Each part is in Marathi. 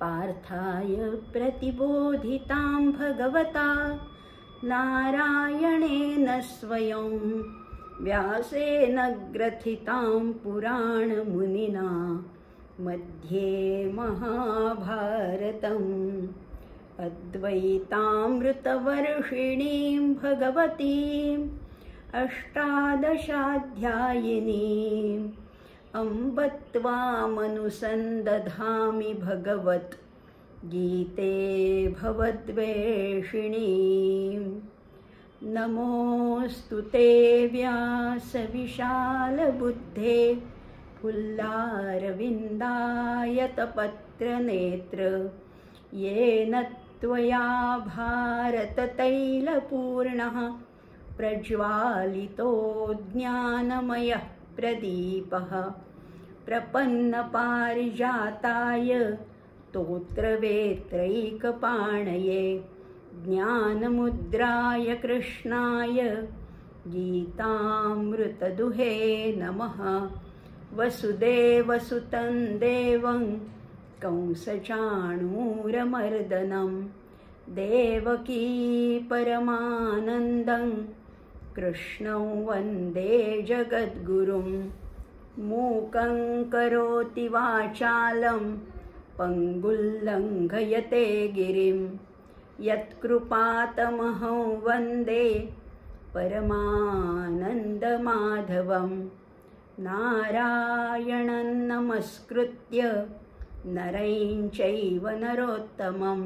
पार्थाय प्रतिबोधितां भगवता नारायणेन स्वयं व्यासेन ग्रथितां पुराणमुनिना मध्ये महाभारतम् अद्वैतामृतवर्षिणीं भगवतीम् अष्टादशाध्यायिनीम् अम्ब त्वामनुसन्दधामि भगवत् गीते भवद्वेषिणीम्। नमोऽस्तु ते व्यासविशालबुद्धे फुल्लारविन्दायतपत्रनेत्र येन त्वया भारततैलपूर्णः प्रज्वालितो ज्ञानमयः प्रदीपः प्रपन्नपारिजाताय स्तोत्रवेत्रैकपाणये ज्ञानमुद्राय कृष्णाय गीतामृतदुहे नमः। वसुदेवसुतं देवं कंसचाणूरमर्दनं देवकी परमानन्दं कृष्णं वन्दे जगद्गुरुं। मूकं करोति वाचालं पङ्गुल्लङ्घयते गिरिं यत्कृपातमहं वन्दे परमानन्दमाधवं। नारायणं नमस्कृत्य नरं चैव नरोत्तमं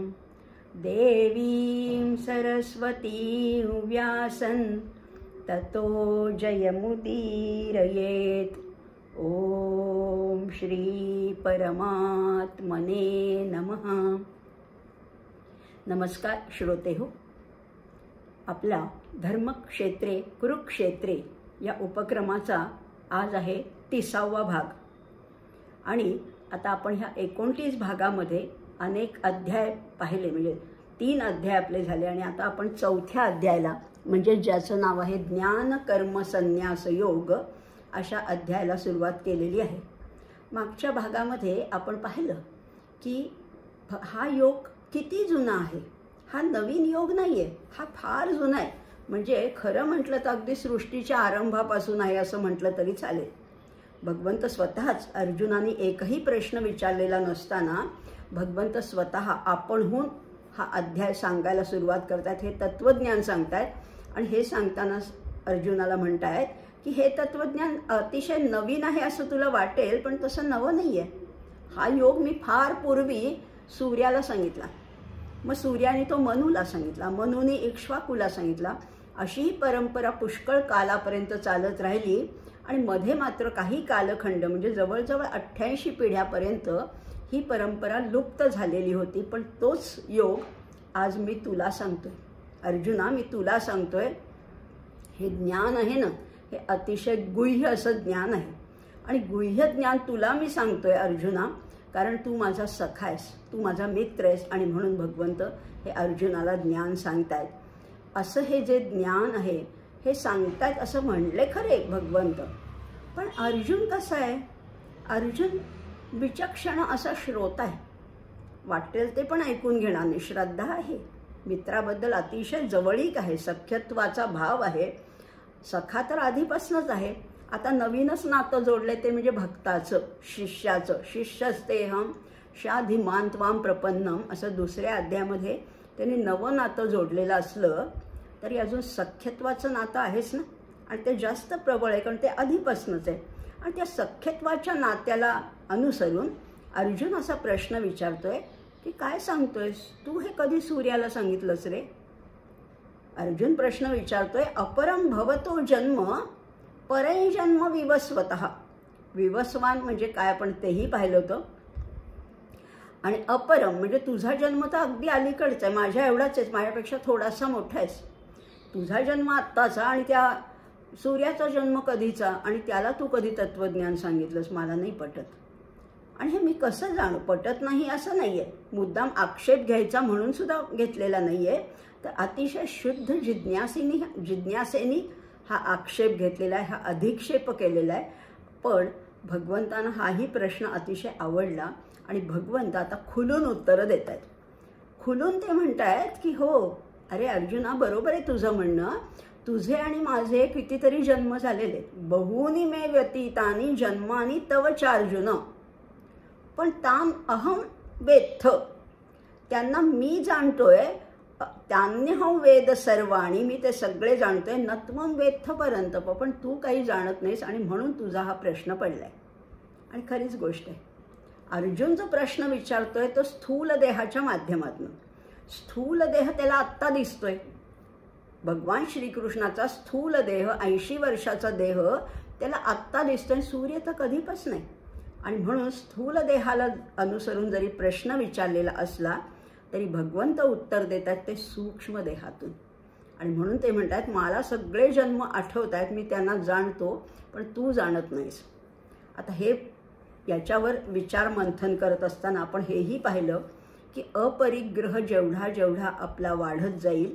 देवीं सरस्वतीं व्यासं ततो जयमुदीरयेत्। ॐ श्री परमात्मने नमः। नमस्कार श्रोते हो, आपला धर्मक्षेत्रे कुरुक्षेत्रे या उपक्रमाचा आज आहे 30वा भाग आणि आता आपण ह्या 29 भागामध्ये अनेक अध्याय पाहिले, म्हणजे 3 अध्याय आपले झाले आणि आता आपण 4थ्या अध्यायाला म्हणजे ज्याचं नाव आहे ज्ञान कर्म संन्यास योग अशा अध्यायाला सुरुवात केलेली आहे। मागच्या भागामध्ये आपण पाहिलं की हा योग किती जुना आहे, हा नवीन योग नाही आहे, हा फार जुना आहे। म्हणजे खरं म्हटलं तर अगदी सृष्टीच्या आरंभापासून आहे असं म्हटलं तरी चालेल। भगवंत स्वतःच अर्जुनाने एकही प्रश्न विचारलेला नसताना भगवंत स्वतः आपणहून हा अध्याय सांगायला सुरुवात करतात, हे तत्वज्ञान सांगतायत आणि हे सांगताना अर्जुनाला म्हणतायत की हे तत्वज्ञान अतिशय नवीन आहे असं तुला वाटेल, पण तसं नवं नाही आहे। हा योग मी फार पूर्वी सूर्याला सांगितला, मग सूर्याने तो मनूला सांगितला, मनूने इक्ष्वाकूला सांगितला, अशी ही परंपरा पुष्कळ कालापर्यंत चालत राहिली आणि मध्ये मात्र काही कालखंड म्हणजे जवळजवळ 88 पिढ्यापर्यंत ही परंपरा लुप्त झालेली होती। पण तोच योग आज मी तुला सांगतोय अर्जुना, मी तुला सांगतोय। हे ज्ञान आहे ना, हे अतिशय गुह्य असं ज्ञान आहे आणि गुह्य ज्ञान तुला मी सांगतोय अर्जुना, कारण तू माझा सखा आहेस, तू माझा मित्र आहेस आणि म्हणून भगवंत हे अर्जुनाला ज्ञान सांगतायत। असं हे जे ज्ञान आहे हे सांगतायत असं म्हणले खरे भगवंत, पण अर्जुन कसा आहे? अर्जुन विचक्षण असा श्रोता आहे, वाटेल ते पण ऐकून घेणार नाही, श्रद्धा आहे, मित्राबद्दल अतिशय जवळीक आहे, सख्यत्वाचा भाव आहे, सखा तर आधीपासूनच आहे, आता नवीनच नातं जोडले ते म्हणजे भक्ताचं, शिष्याचं। शिष्यस्तेहम शाधिमान त्वाम प्रपन्नम असं दुसऱ्या अध्यायामध्ये त्यांनी नवं नातं जोडलेलं असलं तरी अजून सख्यत्वाचं नातं आहेच ना, आणि ते जास्त प्रबळ आहे कारण ते आधीपासूनच आहे। आणि त्या सख्यत्वाच्या नात्याला अनुसरून अर्जुन असा प्रश्न विचारतोय की काय सांगतोयस तू, हे कधी सूर्याला सांगितलंस रे? अर्जुन प्रश्न विचारतोय, अपरम भवतो जन्म परई जन्म विवस्वतः। विवस्वान म्हणजे काय आपण तेही पाहिलं होतं, आणि अपरम म्हणजे तुझा जन्म तर अगदी अलीकडचा आहे, माझ्या एवढाच आहे, माझ्यापेक्षा थोडासा मोठा आहेस, तुझा जन्म आत्ताचा आणि त्या सूर्याचा जन्म कधीचा, आणि त्याला तू कधी तत्वज्ञान सांगितलंस, मला नाही पटत। आणि हे मी कसं जाणू? पटत नाही असं नाही आहे, मुद्दाम आक्षेप घ्यायचा म्हणून सुद्धा घेतलेला नाही आहे, तर अतिशय शुद्ध जिज्ञासेनी हा आक्षेप घेतलेला आहे, हा अधिक्षेप केलेला आहे। पण भगवंतांना हाही प्रश्न अतिशय आवडला आणि भगवंत आता खुलून उत्तरं देत आहेत. खुलून ते म्हणतायत की हो अरे अर्जुना, बरोबर आहे तुझं म्हणणं. तुझे आणि माझे कितीतरी जन्म झालेले आहेत. बहूनी मे व्यतीतानी जन्मानी तव चार्जुन, पण ताम अहम वेत्थ, त्यांना मी जाणतोय. तान्यहं वेद सर्वाणी, मी ते सगळे जाणतोय. नत्वं वेत्थ परंतप, पण तू काही जाणत नाहीस आणि म्हणून तुझा हा प्रश्न पडलाय. आणि खरीच गोष्ट आहे, अर्जुन जो प्रश्न विचारतोय तो स्थूल देहाच्या माध्यमातून. स्थूल देह त्याला आत्ता दिसतोय. भगवान श्रीकृष्णाचा स्थूल देह 80 वर्षाचा देह त्याला आत्ता दिसतोय. सूर्य तर कधीपासून नाही. आणि म्हणून स्थूल देहाला अनुसरून जरी प्रश्न विचारलेला असला तरी भगवंत उत्तर देतात ते सूक्ष्म देहातून. आणि म्हणून ते म्हणतात मला सगळे जन्म आठवत आहेत, मी त्यांना जाणतो, पण तू जाणत नाहीस. आता हे याच्यावर विचार मंथन करत असताना आपण हेही पाहिलं की अपरिग्रह जेवढा जेवढा आपला वाढत जाईल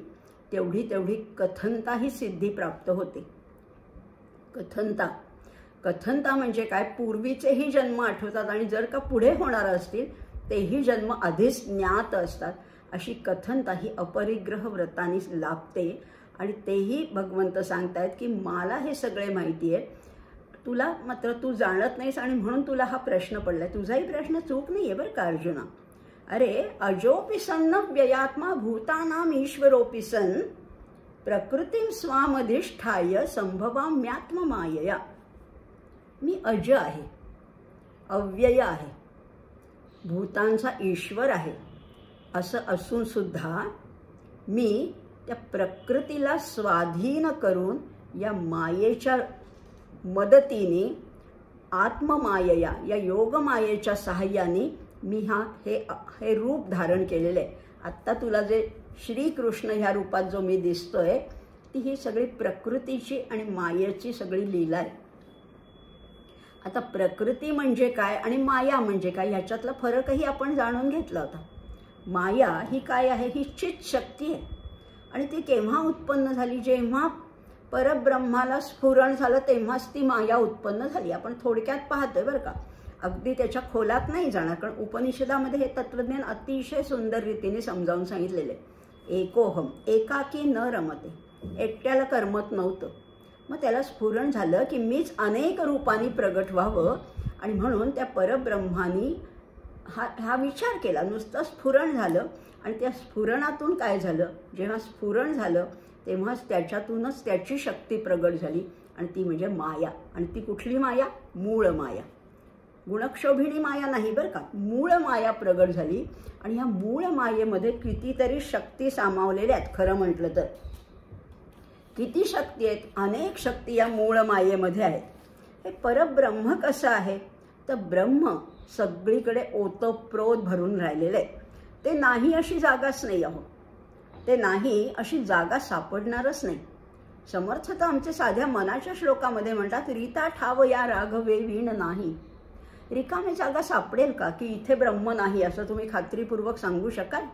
तेवढी तेवढी कथनता ही सिद्धी प्राप्त होते. कथनता म्हणजे काय, पूर्वीचेही जन्म आठवतात आणि जर का पुढे होणार असतील तेही जन्म आधीच ज्ञात असतात. अशी कथनता ही अपरिग्रह व्रताने लाभते. आणि तेही भगवंत सांगतायत की मला हे सगळे माहिती आहे, तुला मात्र तू जाणत नाहीस आणि म्हणून तुला हा प्रश्न पडलाय. तुझाही प्रश्न चूक नाही आहे बरं का अर्जुना. अरे अजोपि सन्न व्ययात्मा भूतानाम ईश्वरोपि सन प्रकृतीं स्वामधिष्ठाय संभवाम्यात्म मायया. मी अज आहे, अव्यय आहे, भूतांचा ईश्वर आहे, असं असून सुद्धा मी त्या प्रकृतीला स्वाधीन करून या मायेच्या मदतीने आत्ममायया या योगमायेच्या सहाय्याने मी हे रूप धारण केलेलं आहे. आत्ता तुला जे श्रीकृष्ण ह्या रूपात जो मी दिसतोय ती ही सगळी प्रकृतीची आणि मायेची सगळी लीला आहे. आता प्रकृती म्हणजे काय आणि माया म्हणजे काय ह्याच्यातला फरकही आपण जाणून घेतला होता. माया ही काय आहे, ही चित शक्ती आहे. आणि ती केव्हा उत्पन्न झाली, जेव्हा परब्रह्माला स्फुरण झालं तेव्हाच ती माया उत्पन्न झाली. आपण थोडक्यात पाहतोय बरं का, अगदी त्याच्या खोलात नाही जाणार, कारण उपनिषदामध्ये हे तत्वज्ञान अतिशय सुंदर रीतीने समजावून सांगितलेले. एकोहम, एकाकी न रमते, एकट्याला करमत नव्हतं. मग त्याला स्फुरण झालं की मीच अनेक रूपांनी प्रगट व्हावं आणि म्हणून त्या परब्रह्मानी हा विचार केला. नुसतं स्फुरण झालं आणि त्या स्फुरणातून काय झालं, जेव्हा स्फुरण झालं तेव्हाच त्याच्यातूनच त्याची शक्ती प्रगट झाली आणि ती म्हणजे माया. आणि ती कुठली माया, मूळ माया, गुणक्षोभिणी माया नाही बरं का, मूळ माया प्रगट झाली. आणि ह्या मूळ मायेमध्ये कितीतरी शक्ती सामावलेल्या आहेत. खरं म्हटलं तर किती शक्ती आहेत, अनेक शक्ती या मूळ मायेमध्ये आहेत. हे परब्रह्म कसं आहे तर ब्रह्म सगळीकडे ओतप्रोत भरून राहिलेलं आहे. ते नाही अशी जागाच नाही आहो, ते नाही अशी जागा सापडणारच नाही. समर्थ तर आमच्या साध्या मनाच्या श्लोकामध्ये म्हणतात रीता ठाव या राघवे वीण नाही. रिकामी जागा सापडेल का की इथे ब्रह्म नाही असं तुम्ही खात्रीपूर्वक सांगू शकाल?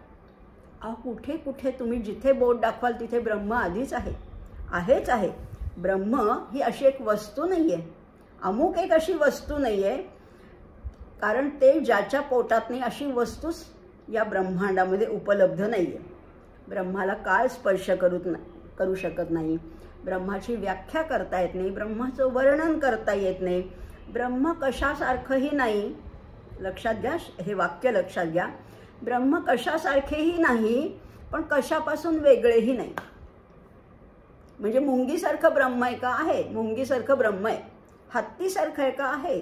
कुठे कुठे तुम्ही जिथे बोट दाखवाल तिथे ब्रह्म आधीच आहेच आहे. ब्रह्म ही अशी एक वस्तू नाही आहे, अमुक एक अशी वस्तू नाही आहे, कारण ते ज्याच्या पोटात नाही अशी वस्तूच या ब्रह्मांडामध्ये उपलब्ध नाही आहे. ब्रह्माला काळ स्पर्श करू शकत नाही, ब्रह्माची व्याख्या करता येत नाही, ब्रह्माचं वर्णन करता येत नाही. ब्रह्म कशासारखंही नाही, लक्षात घ्या, हे वाक्य लक्षात घ्या. ब्रह्म कशासारखेही नाही पण कशापासून वेगळेही नाही. म्हणजे मुंगीसारखं ब्रह्म आहे का, आहे. मुंगीसारखं ब्रह्म आहे. हत्तीसारखं आहे का, आहे.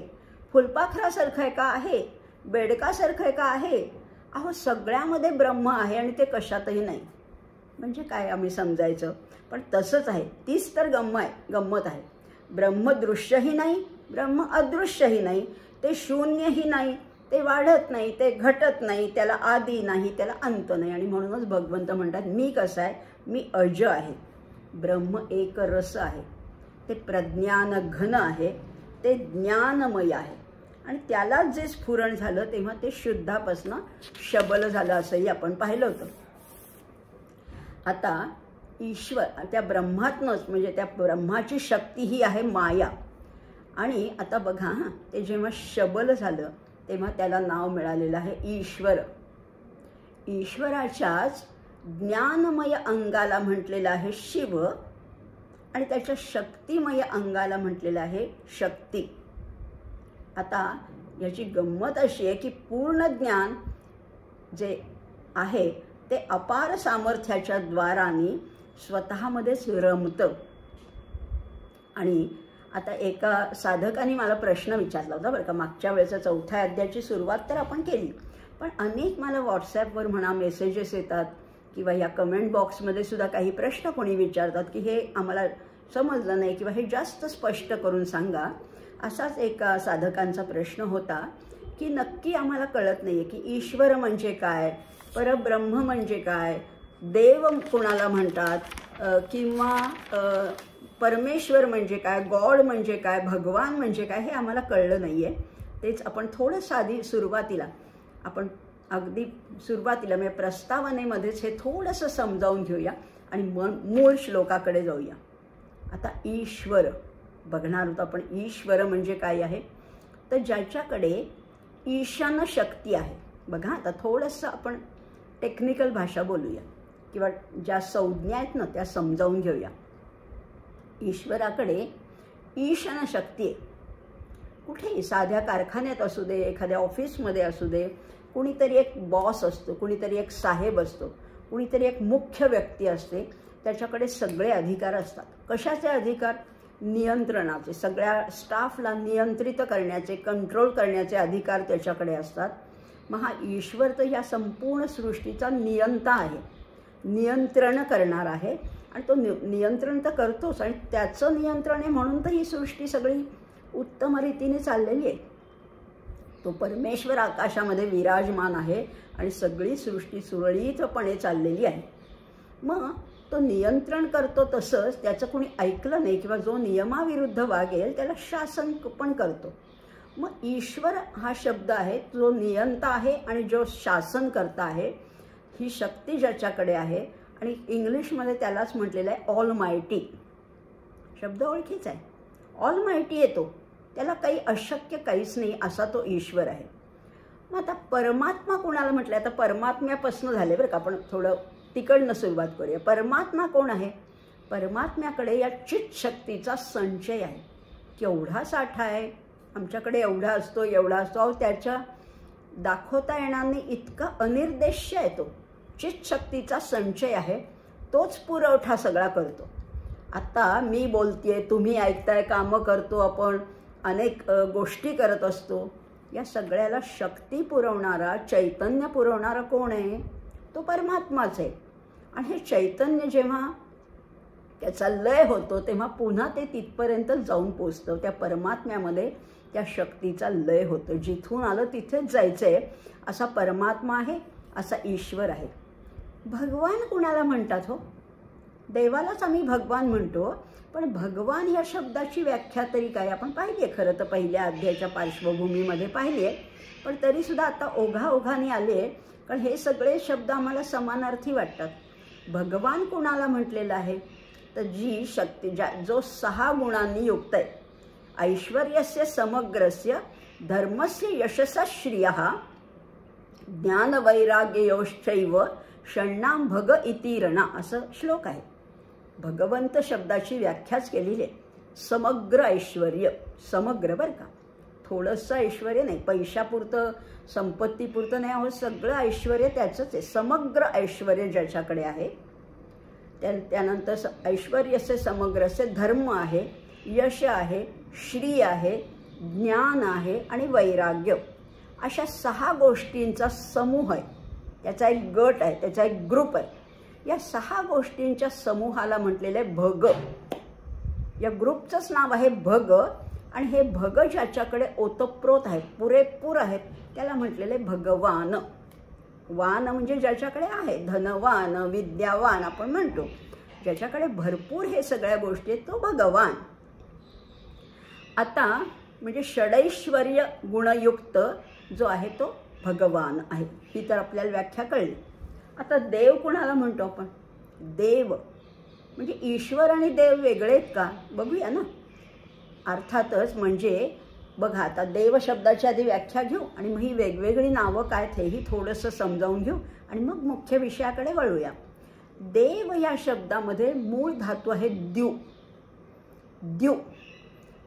फुलपाखरासारखं आहे का, आहे. बेडकासारखं आहे का, आहे. अहो सगळ्यामध्ये ब्रह्म आहे आणि ते कशातही नाही. म्हणजे काय आम्ही समजायचं, पण तसंच आहे. तीच तर गंमत आहे. ब्रह्म दृश्यही नाही, ब्रह्म अदृश्यही नाही, ते शून्यही नाही, ते वाढत नाही, ते घटत नाही, त्याला आदी नाही, त्याला अंत नाही. आणि म्हणूनच भगवंत म्हणतात मी कसं आहे, मी अज आहे. ब्रह्म एक रस आहे, ते प्रज्ञान घन आहे, ते ज्ञानमय आहे. आणि त्यालाच जे स्फुरण झालं तेव्हा ते शुद्धापासनं शबल झालं असंही आपण पाहिलं होतं. आता ईश्वर त्या ब्रह्मातनंच, म्हणजे त्या ब्रह्माची शक्ती ही आहे माया. आणि आता बघा हां, ते जेव्हा शबल झालं तेव्हा त्याला नाव मिळालेलं आहे ईश्वर. ईश्वराच्याच ज्ञानमय अंगाला म्हटलेलं आहे शिव आणि त्याच्या शक्तिमय अंगाला म्हटलेलं आहे शक्ती. आता याची गंमत अशी आहे की पूर्ण ज्ञान जे आहे ते अपार सामर्थ्याच्या द्वाराने स्वतःमध्येच रमतं. आणि आता एका साधकाने मला प्रश्न विचारला होता बरं का, मागच्या वेळेचा 4थ्या अध्यायाची सुरुवात तर आपण केली, पण अनेक मला व्हॉट्सॲपवर म्हणा मेसेजेस येतात किंवा या कमेंट बॉक्समध्ये सुद्धा काही प्रश्न कोणी विचारतात की हे आम्हाला समजलं नाही किंवा हे जास्त स्पष्ट करून सांगा. असाच एका साधकांचा प्रश्न होता की नक्की आम्हाला कळत नाही आहे की ईश्वर म्हणजे काय, परब्रह्म म्हणजे काय, देव कोणाला म्हणतात किंवा परमेश्वर म्हणजे काय, गॉड म्हणजे काय, भगवान म्हणजे काय, हे आम्हाला कळलं नाही आहे. तेच आपण थोडंसं आधी सुरुवातीला अगदी सुरुवातीला म्हणजे प्रस्तावनेमध्येच हे थोडंसं समजावून घेऊया आणि मूळ श्लोकाकडे जाऊया. आता ईश्वर बघणार होतो आपण. ईश्वर म्हणजे काय आहे तर ज्याच्याकडे ईशान शक्ती आहे. बघा आता थोडंसं आपण टेक्निकल भाषा बोलूया किंवा ज्या संज्ञा आहेत ना त्या समजावून घेऊया. ईश्वराकडे ईशान शक्ती आहे. कुठेही साध्या कारखान्यात असू दे, एखाद्या ऑफिसमध्ये असू दे, कुणीतरी एक बॉस असतो, कुणीतरी एक साहेब असतो, कुणीतरी एक मुख्य व्यक्ती असते, त्याच्याकडे सगळे अधिकार असतात. कशाचे अधिकार? नियंत्रणाचे. सगळ्या स्टाफला नियंत्रित करण्याचे, कंट्रोल करण्याचे अधिकार त्याच्याकडे असतात. मग हा ईश्वर तर ह्या संपूर्ण सृष्टीचा नियंता आहे, नियंत्रण करणार आहे आणि तो नियंत्रण तर करतोच आणि त्याचं नियंत्रण आहे म्हणून तर ही सृष्टी सगळी उत्तम रीतीने चाललेली आहे. तो परमेश्वर आकाशामध्ये विराजमान आहे आणि सगळी सृष्टी सुरळीतपणे चाललेली आहे. मग तो नियंत्रण करतो तसंच त्याचं कोणी ऐकलं नाही किंवा जो नियमाविरुद्ध वागेल त्याला शासन पण करतो. मग ईश्वर हा शब्द आहे जो नियंता आहे आणि जो शासन करता आहे. ही शक्ती ज्याच्याकडे आहे आणि इंग्लिशमध्ये त्यालाच म्हटलेलं आहे ऑल मायटी. शब्द ओळखीचा आहे. ऑल मायटी येतो, त्याला काही अशक्य काहीच नाही असा तो ईश्वर आहे. मग आता परमात्मा कोणाला म्हटलं? आता परमात्म्यापासून झाले बरं का, आपण थोडं तिकडनं सुरुवात करूया. परमात्मा कोण आहे? परमात्म्याकडे या चित शक्तीचा संचय आहे. केवढा साठा आहे आमच्याकडे, एवढा असतो एवढा असतो. अहो त्याच्या दाखवता येणार नाही इतका अनिर्देश्य आहे तो. चित शक्तीचा संचय आहे, तोच पुरवठा सगळा करतो. आता मी बोलतेय, तुम्ही ऐकताय, कामं करतो आपण, अनेक गोष्टी करत असतो. या सगळ्याला शक्ती पुरवणारा, चैतन्य पुरवणारा कोण आहे? तो परमात्माच आहे. आणि हे चैतन्य जेव्हा त्याचा लय होतो तेव्हा पुन्हा ते तिथपर्यंत जाऊन पोचतं. त्या परमात्म्यामध्ये त्या शक्तीचा लय होतो. जिथून आलं तिथेच जायचं आहे असा परमात्मा आहे, असा ईश्वर आहे. भगवान कुणाला म्हणतात हो? देवालाच आम्ही भगवान म्हणतो, पण भगवान या शब्दाची व्याख्या तरी काय आपण पाहिली आहे. खरं तर पहिल्या अध्यायाच्या पार्श्वभूमीमध्ये पाहिली आहे, पण तरीसुद्धा आता ओघाओघाने आले कारण हे सगळे शब्द आम्हाला समानार्थी वाटतात. भगवान कुणाला म्हटलेलं आहे तर जी शक्ती जो 6 गुणांनी युक्त आहे. ऐश्वर्यस्य समग्रस्य धर्मस्य यशसा श्रियः ज्ञानवैराग्ययोश्चैव षण्णां भग इति रणा असं श्लोक आहे. भगवंत शब्दाची व्याख्याच केलेली आहे. समग्र ऐश्वर्य, समग्र बरं का, थोडंसं ऐश्वर्य नाही, पैशापुरतं संपत्तीपुरतं नाही, हो सगळं ऐश्वर्य त्याचंच आहे. समग्र ऐश्वर्य ज्याच्याकडे आहे. त्यानंतर ऐश्वर्यस्य समग्रस्य धर्म आहे, यश आहे, श्री आहे, ज्ञान आहे आणि वैराग्य. अशा 6 गोष्टींचा समूह आहे. त्याचा एक गट आहे, त्याचा एक ग्रुप आहे. या 6 गोष्टींच्या समूहाला म्हटलेलं आहे भग. या ग्रुपचंच नाव आहे भग. आणि हे भग ज्याच्याकडे ओतप्रोत आहेत, पुरेपूर आहेत, त्याला म्हटलेले भगवान. वान म्हणजे ज्याच्याकडे आहे, धनवान, विद्यावान आपण म्हणतो. ज्याच्याकडे भरपूर हे सगळ्या गोष्टी आहेत तो भगवान. आता म्हणजे षडैश्वर्य गुणयुक्त जो आहे तो भगवान आहे. ही तर आपल्याला व्याख्या कळली. आता देव कुणाला म्हणतो आपण? देव म्हणजे ईश्वर आणि देव वेगळे आहेत का? बघूया ना. अर्थातच म्हणजे बघा, आता देव शब्दाची आधी व्याख्या घेऊ आणि मग ही वेगवेगळी नावं काय हेही थोडंसं समजावून घेऊ आणि मग मुख्य विषयाकडे वळूया. देव या शब्दामध्ये मूळ धातू आहे द्यू. द्यू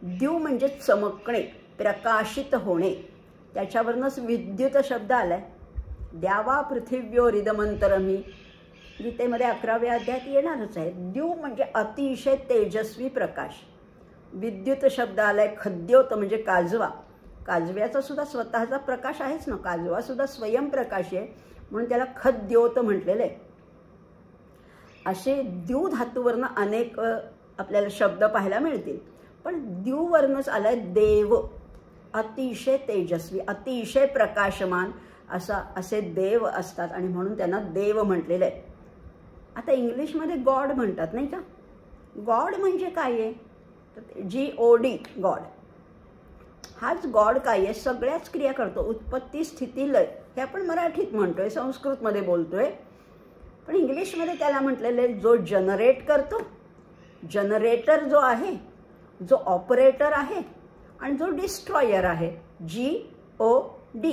द्यू म्हणजे चमकणे, प्रकाशित होणे. त्याच्यावरूनच विद्युत शब्द आलाय. द्यावा पृथिव्योरिदमंतरमी गीतेमध्ये 11व्या अध्यायात येणारच आहे. द्यू म्हणजे अतिशय तेजस्वी प्रकाश. विद्युत शब्द आलाय. खद्योत म्हणजे काजवा. काजव्याचा सुद्धा स्वतःचा प्रकाश आहेच ना. काजवा सुद्धा स्वयंप्रकाश आहे म्हणून त्याला खद्योत म्हटलेलं आहे. असे द्यू धातूवरनं अनेक आपल्याला शब्द पाहायला मिळतील. पण द्यूवरनंच आलाय देव. अतिशय तेजस्वी, अतिशय प्रकाशमान असे देव असतात आणि म्हणून त्यांना देव म्हटलेलं आहे. आता इंग्लिशमध्ये गॉड म्हणतात नाही का. गॉड म्हणजे काय आहे, GOD गॉड. हाच गॉड काय आहे, सगळ्याच क्रिया करतो. उत्पत्ती, स्थिती, लय हे आपण मराठीत म्हणतोय, संस्कृतमध्ये बोलतोय. पण इंग्लिशमध्ये त्याला म्हटलेले जो जनरेट करतो, जनरेटर जो आहे, जो ऑपरेटर आहे आणि जो डिस्ट्रॉयर आहे, GOD.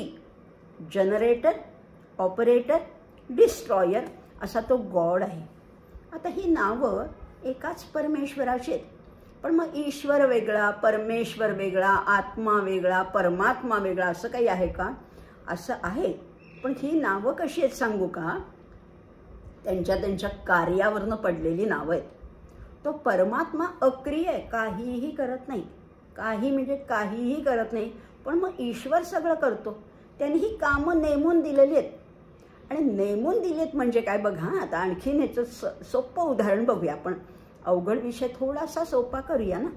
जनरेटर, ऑपरेटर, डिस्ट्रॉयर असा तो गॉड आहे. आता ही नावं एकाच परमेश्वराची आहेत. पण मग ईश्वर वेगळा, परमेश्वर वेगळा, आत्मा वेगळा, परमात्मा वेगळा असं काही आहे का? असं आहे. पण ही नावं कशी आहेत सांगू का? त्यांच्या कार्यावरनं पडलेली नावं आहेत. तो परमात्मा अक्रिय आहे, काहीही करत नाही. काही म्हणजे काहीही करत नाही. पण मग ईश्वर सगळं करतो. त्यांनी ही कामं नेमून दिलेली आहेत. आणि नेमून दिलेत म्हणजे काय बघा. आता आणखीन ह्याचं सोपं उदाहरण बघूया आपण. अवघड विषय थोडासा सोपा करूया ना.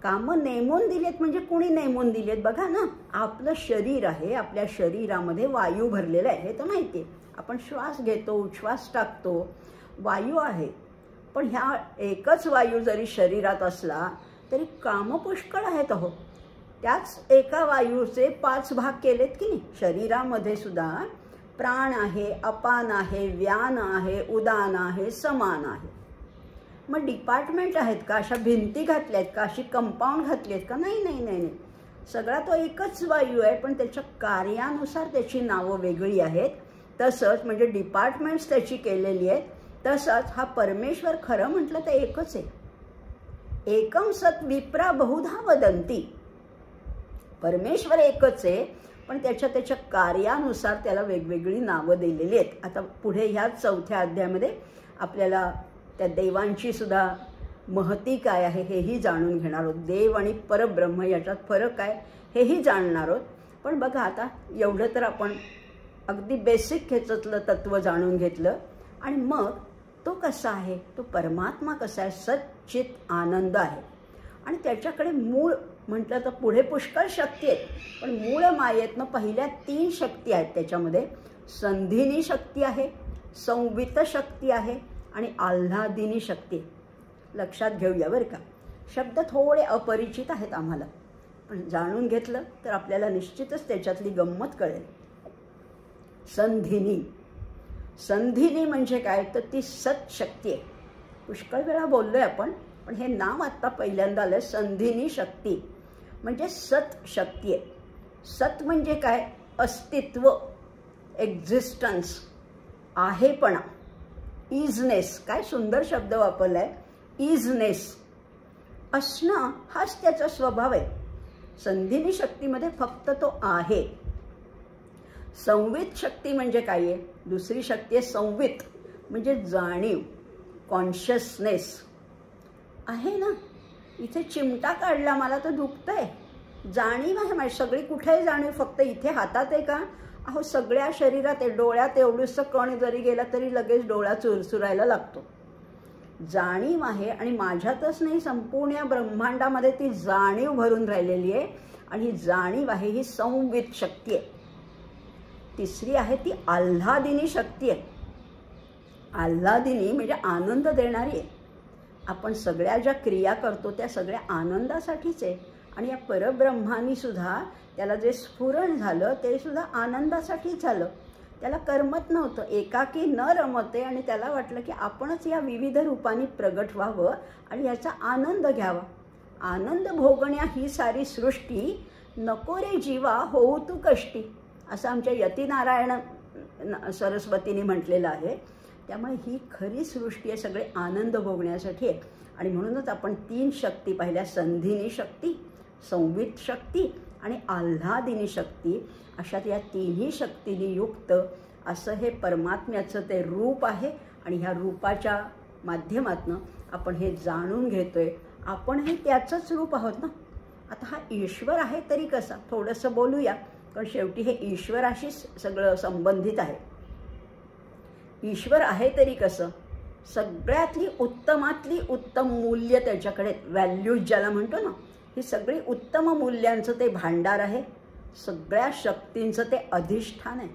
कामं नेमून दिलेत म्हणजे कुणी नेमून दिलेत बघा ना. आपलं शरीर आहे, आपल्या शरीरामध्ये वायू भरलेला आहे हे तर माहिती आहे. आपण श्वास घेतो, उच्छ्वास टाकतो, वायू आहे. पण ह्या एकच वायू जरी शरीरात असला तरी कामं पुष्कळ आहेत अहो. त्याच एका वायूचे 5 भाग केलेत की नाही. शरीरामध्ये सुद्धा प्राण आहे, अपान आहे, व्यान आहे, उदान आहे, समान आहे. मग डिपार्टमेंट आहेत का, अशा भिंती घातल्या आहेत का, अशी कंपाऊंड घातली आहेत का? नाही नाही नाही नाही. सगळा तो एकच वायू आहे. पण त्याच्या कार्यानुसार त्याची नावं वेगळी आहेत. तसंच म्हणजे डिपार्टमेंट्स त्याची केलेली आहेत. तसंच हा परमेश्वर खरं म्हटलं तर एकच आहे. एकम सत विप्रा बहुधा वदंती. परमेश्वर एकच आहे. पण त्याच्या कार्यानुसार त्याला वेगवेगळी नावं दिलेली आहेत. आता पुढे ह्या 4थ्या अध्यायामध्ये आपल्याला त्या देवांची सुद्धा महती काय आहे हेही जाणून घेणार आहोत. देव आणि परब्रह्म याच्यात फरक काय हेही जाणणार आहोत. पण बघा आता एवढं तर आपण अगदी बेसिक ह्याच्यातलं तत्त्व जाणून घेतलं. आणि मग तो कसा आहे, तो परमात्मा कसा आहे, सच्चित आनंद आहे. आणि त्याच्याकडे मूळ म्हटलं तर पुढे पुष्कळ शक्ती आहेत. पण मूळ मायेतनं पहिल्या 3 शक्ती आहेत त्याच्यामध्ये. संधिनी शक्ती आहे, संवित शक्ती आहे आणि आल्हादिनी शक्ती. लक्षात घेऊया बरं का. शब्द थोडे अपरिचित आहेत आम्हाला, पण जाणून घेतलं तर आपल्याला निश्चितच त्याच्यातली गंमत कळेल. संधिनी. संधिनी म्हणजे काय तर ती सत्शक्ती आहे. पुष्कळ वेळा बोललोय आपण, पण हे नाव आत्ता पहिल्यांदा आलं. संधिनी शक्ती म्हणजे सत शक्ती आहे. सत म्हणजे काय, अस्तित्व, एक्झिस्टन्स, आहेपणा, इजनेस. काय सुंदर शब्द वापरलाय, इजनेस. असणं हाच त्याचा स्वभाव आहे. संधिनी शक्तीमध्ये फक्त तो आहे. संवित शक्ती म्हणजे काय आहे, दुसरी शक्ती आहे संवित म्हणजे जाणीव, कॉन्शियसनेस आहे ना. इथे चिमटा काढला मला तर दुखतंय, जाणीव आहे माझी. सगळी कुठे आहे जाणीव, फक्त इथे हातात आहे का? अहो सगळ्या शरीरात आहे. डोळ्यात एवढंसं कण जरी गेला तरी लगेच डोळा चुरचुरायला लागतो. जाणीव आहे. आणि माझ्यातच नाही, संपूर्ण ब्रह्मांडामध्ये ती जाणीव भरून राहिलेली आहे. आणि ही जाणीव आहे ही संवित शक्ती आहे. तिसरी आहे ती आल्हादिनी शक्ती आहे. आल्हादिनी म्हणजे आनंद देणारी आहे. आपण सगळ्या ज्या क्रिया करतो त्या सगळ्या आनंदासाठीच आहे. आणि या परब्रह्मानी सुद्धा त्याला जे स्फुरण झालं ते सुद्धा आनंदासाठीच झालं. त्याला करमत नव्हतं, एकाकी न रमते. आणि त्याला वाटलं की आपणच या विविध रूपांनी प्रगट व्हावं आणि याचा आनंद घ्यावा. आनंद भोगण्या ही सारी सृष्टी, नको रे जीवा होऊ तू कष्टी, असं आमच्या यतीनारायण सरस्वतीने म्हटलेलं आहे. त्यामुळे ही खरी सृष्टी आहे, सगळे आनंद भोगण्यासाठी आहे. आणि म्हणूनच आपण 3 शक्ती पाहिल्या, संधिनी शक्ती, संवित शक्ती आणि आल्हादिनी शक्ती. अशात या 3ही शक्तींनी युक्त असं हे परमात्म्याचं ते रूप आहे. आणि ह्या रूपाच्या माध्यमातून आपण हे जाणून घेतोय, आपणही त्याचंच रूप आहोत ना. आता हा ईश्वर आहे तरी कसा, थोडंसं बोलूया, कारण शेवटी हे ईश्वराशी सगळं संबंधित आहे. ईश्वर आहे तरी कसं, सगळ्यातली उत्तमातली उत्तम मूल्य त्याच्याकडे, व्हॅल्यूज ज्याला म्हणतो ना, ही सगळी उत्तम मूल्यांचं ते भांडार आहे. सगळ्या शक्तींचं ते अधिष्ठान आहे.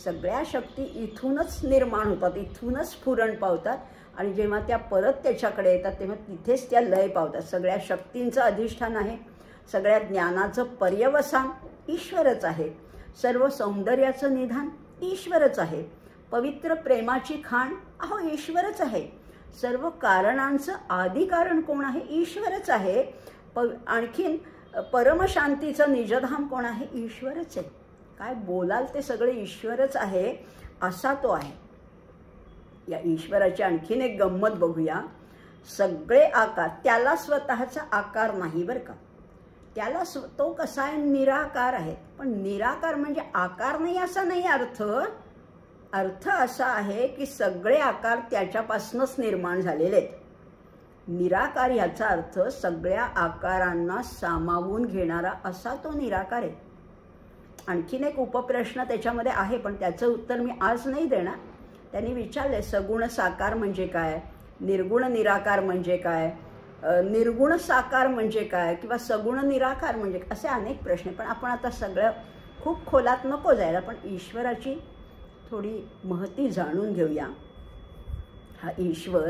सगळ्या शक्ती इथूनच निर्माण होतात, इथूनच स्फुरण पावतात. आणि जेव्हा त्या परत त्याच्याकडे येतात तेव्हा तिथेच त्या लय पावतात. सगळ्या शक्तींचं अधिष्ठान आहे. सगळ्या ज्ञानाचं पर्यवसान ईश्वरच आहे. सर्व सौंदर्याचं निधान ईश्वरच आहे. पवित्र प्रेमाची खाण अहो ईश्वरच आहे. सर्व कारणांचं आदी कारण कोण आहे, ईश्वरच आहे. आणखीन परमशांतीचं निजधाम कोण आहे, ईश्वरच आहे. काय बोलाल ते सगळे ईश्वरच आहे, असा तो आहे. या ईश्वराची आणखीन एक गंमत बघूया. सगळे आकार, त्याला स्वतःचा आकार नाही बरं का, त्याला तो कसा आहे, निराकार आहे. पण निराकार म्हणजे आकार नाही असा नाही अर्थ. अर्थ असा आहे की सगळे आकार त्याच्यापासूनच निर्माण झालेले आहेत. निराकार ह्याचा अर्थ सगळ्या आकारांना सामावून घेणारा असा तो निराकार आहे. आणखीन एक उपप्रश्न त्याच्यामध्ये आहे, पण त्याचं उत्तर मी आज नाही देणार. त्यांनी विचारले सगुण साकार म्हणजे काय, निर्गुण निराकार म्हणजे काय, निर्गुण साकार म्हणजे काय, किंवा सगुण निराकार म्हणजे असे अनेक प्रश्न. पण आपण आता सगळं खूप खोलात नको जायला, पण ईश्वराची थोडी महती जाणून घेऊया. हा ईश्वर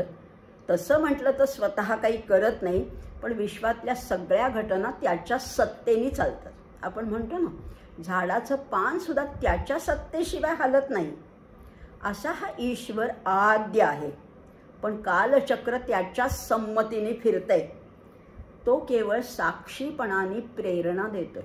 तसं म्हटलं तर स्वतः काही करत नाही, पण विश्वातल्या सगळ्या घटना त्याच्या सत्तेने चालतात. आपण म्हणतो ना, झाडाचं पान सुद्धा त्याच्या सत्तेशिवाय हालत नाही. असा हा ईश्वर आद्य आहे. पण कालचक्र त्याच्या संमतीने फिरतंय. तो केवळ साक्षीपणाने प्रेरणा देतोय.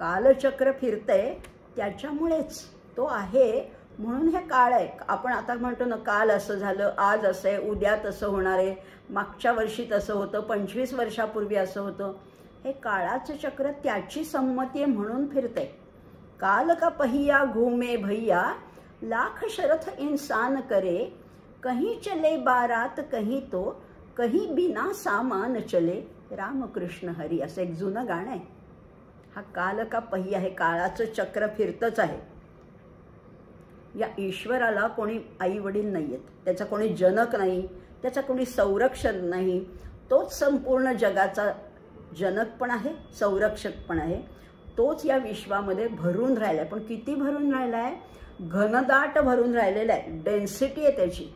कालचक्र फिरतंय त्याच्यामुळेच तो आहे, म्हणून हे काळ आहे. आपण आता म्हणतो ना, काल असं झालं, आज असं आहे, उद्या तसं होणार आहे, मागच्या वर्षी तसं होतं, 25 वर्षापूर्वी असं होतं. हे काळाचं चक्र त्याची संमती आहे म्हणून फिरतंय. काल का पहिया घूमे भैया, लाख शरथ इंसान करे, कहीं चले बारात कहीं तो, कहीं बिना सामान चले, रामकृष्ण हरी, असं एक जुनं गाणं आहे. हा काल का पहिया आहे, काळाचं चक्र फिरतच आहे. या ईश्वराला कोणी आई वडील नाही आहेत, त्याचा कोणी जनक नाही, त्याचा कोणी संरक्षक नाही. तोच संपूर्ण जगाचा जनक पण आहे, संरक्षक पण आहे. तोच या विश्वामध्ये भरून राहिला आहे. पण किती भरून राहिला आहे, घनदाट भरून राहिलेला आहे. डेन्सिटी आहे त्याची.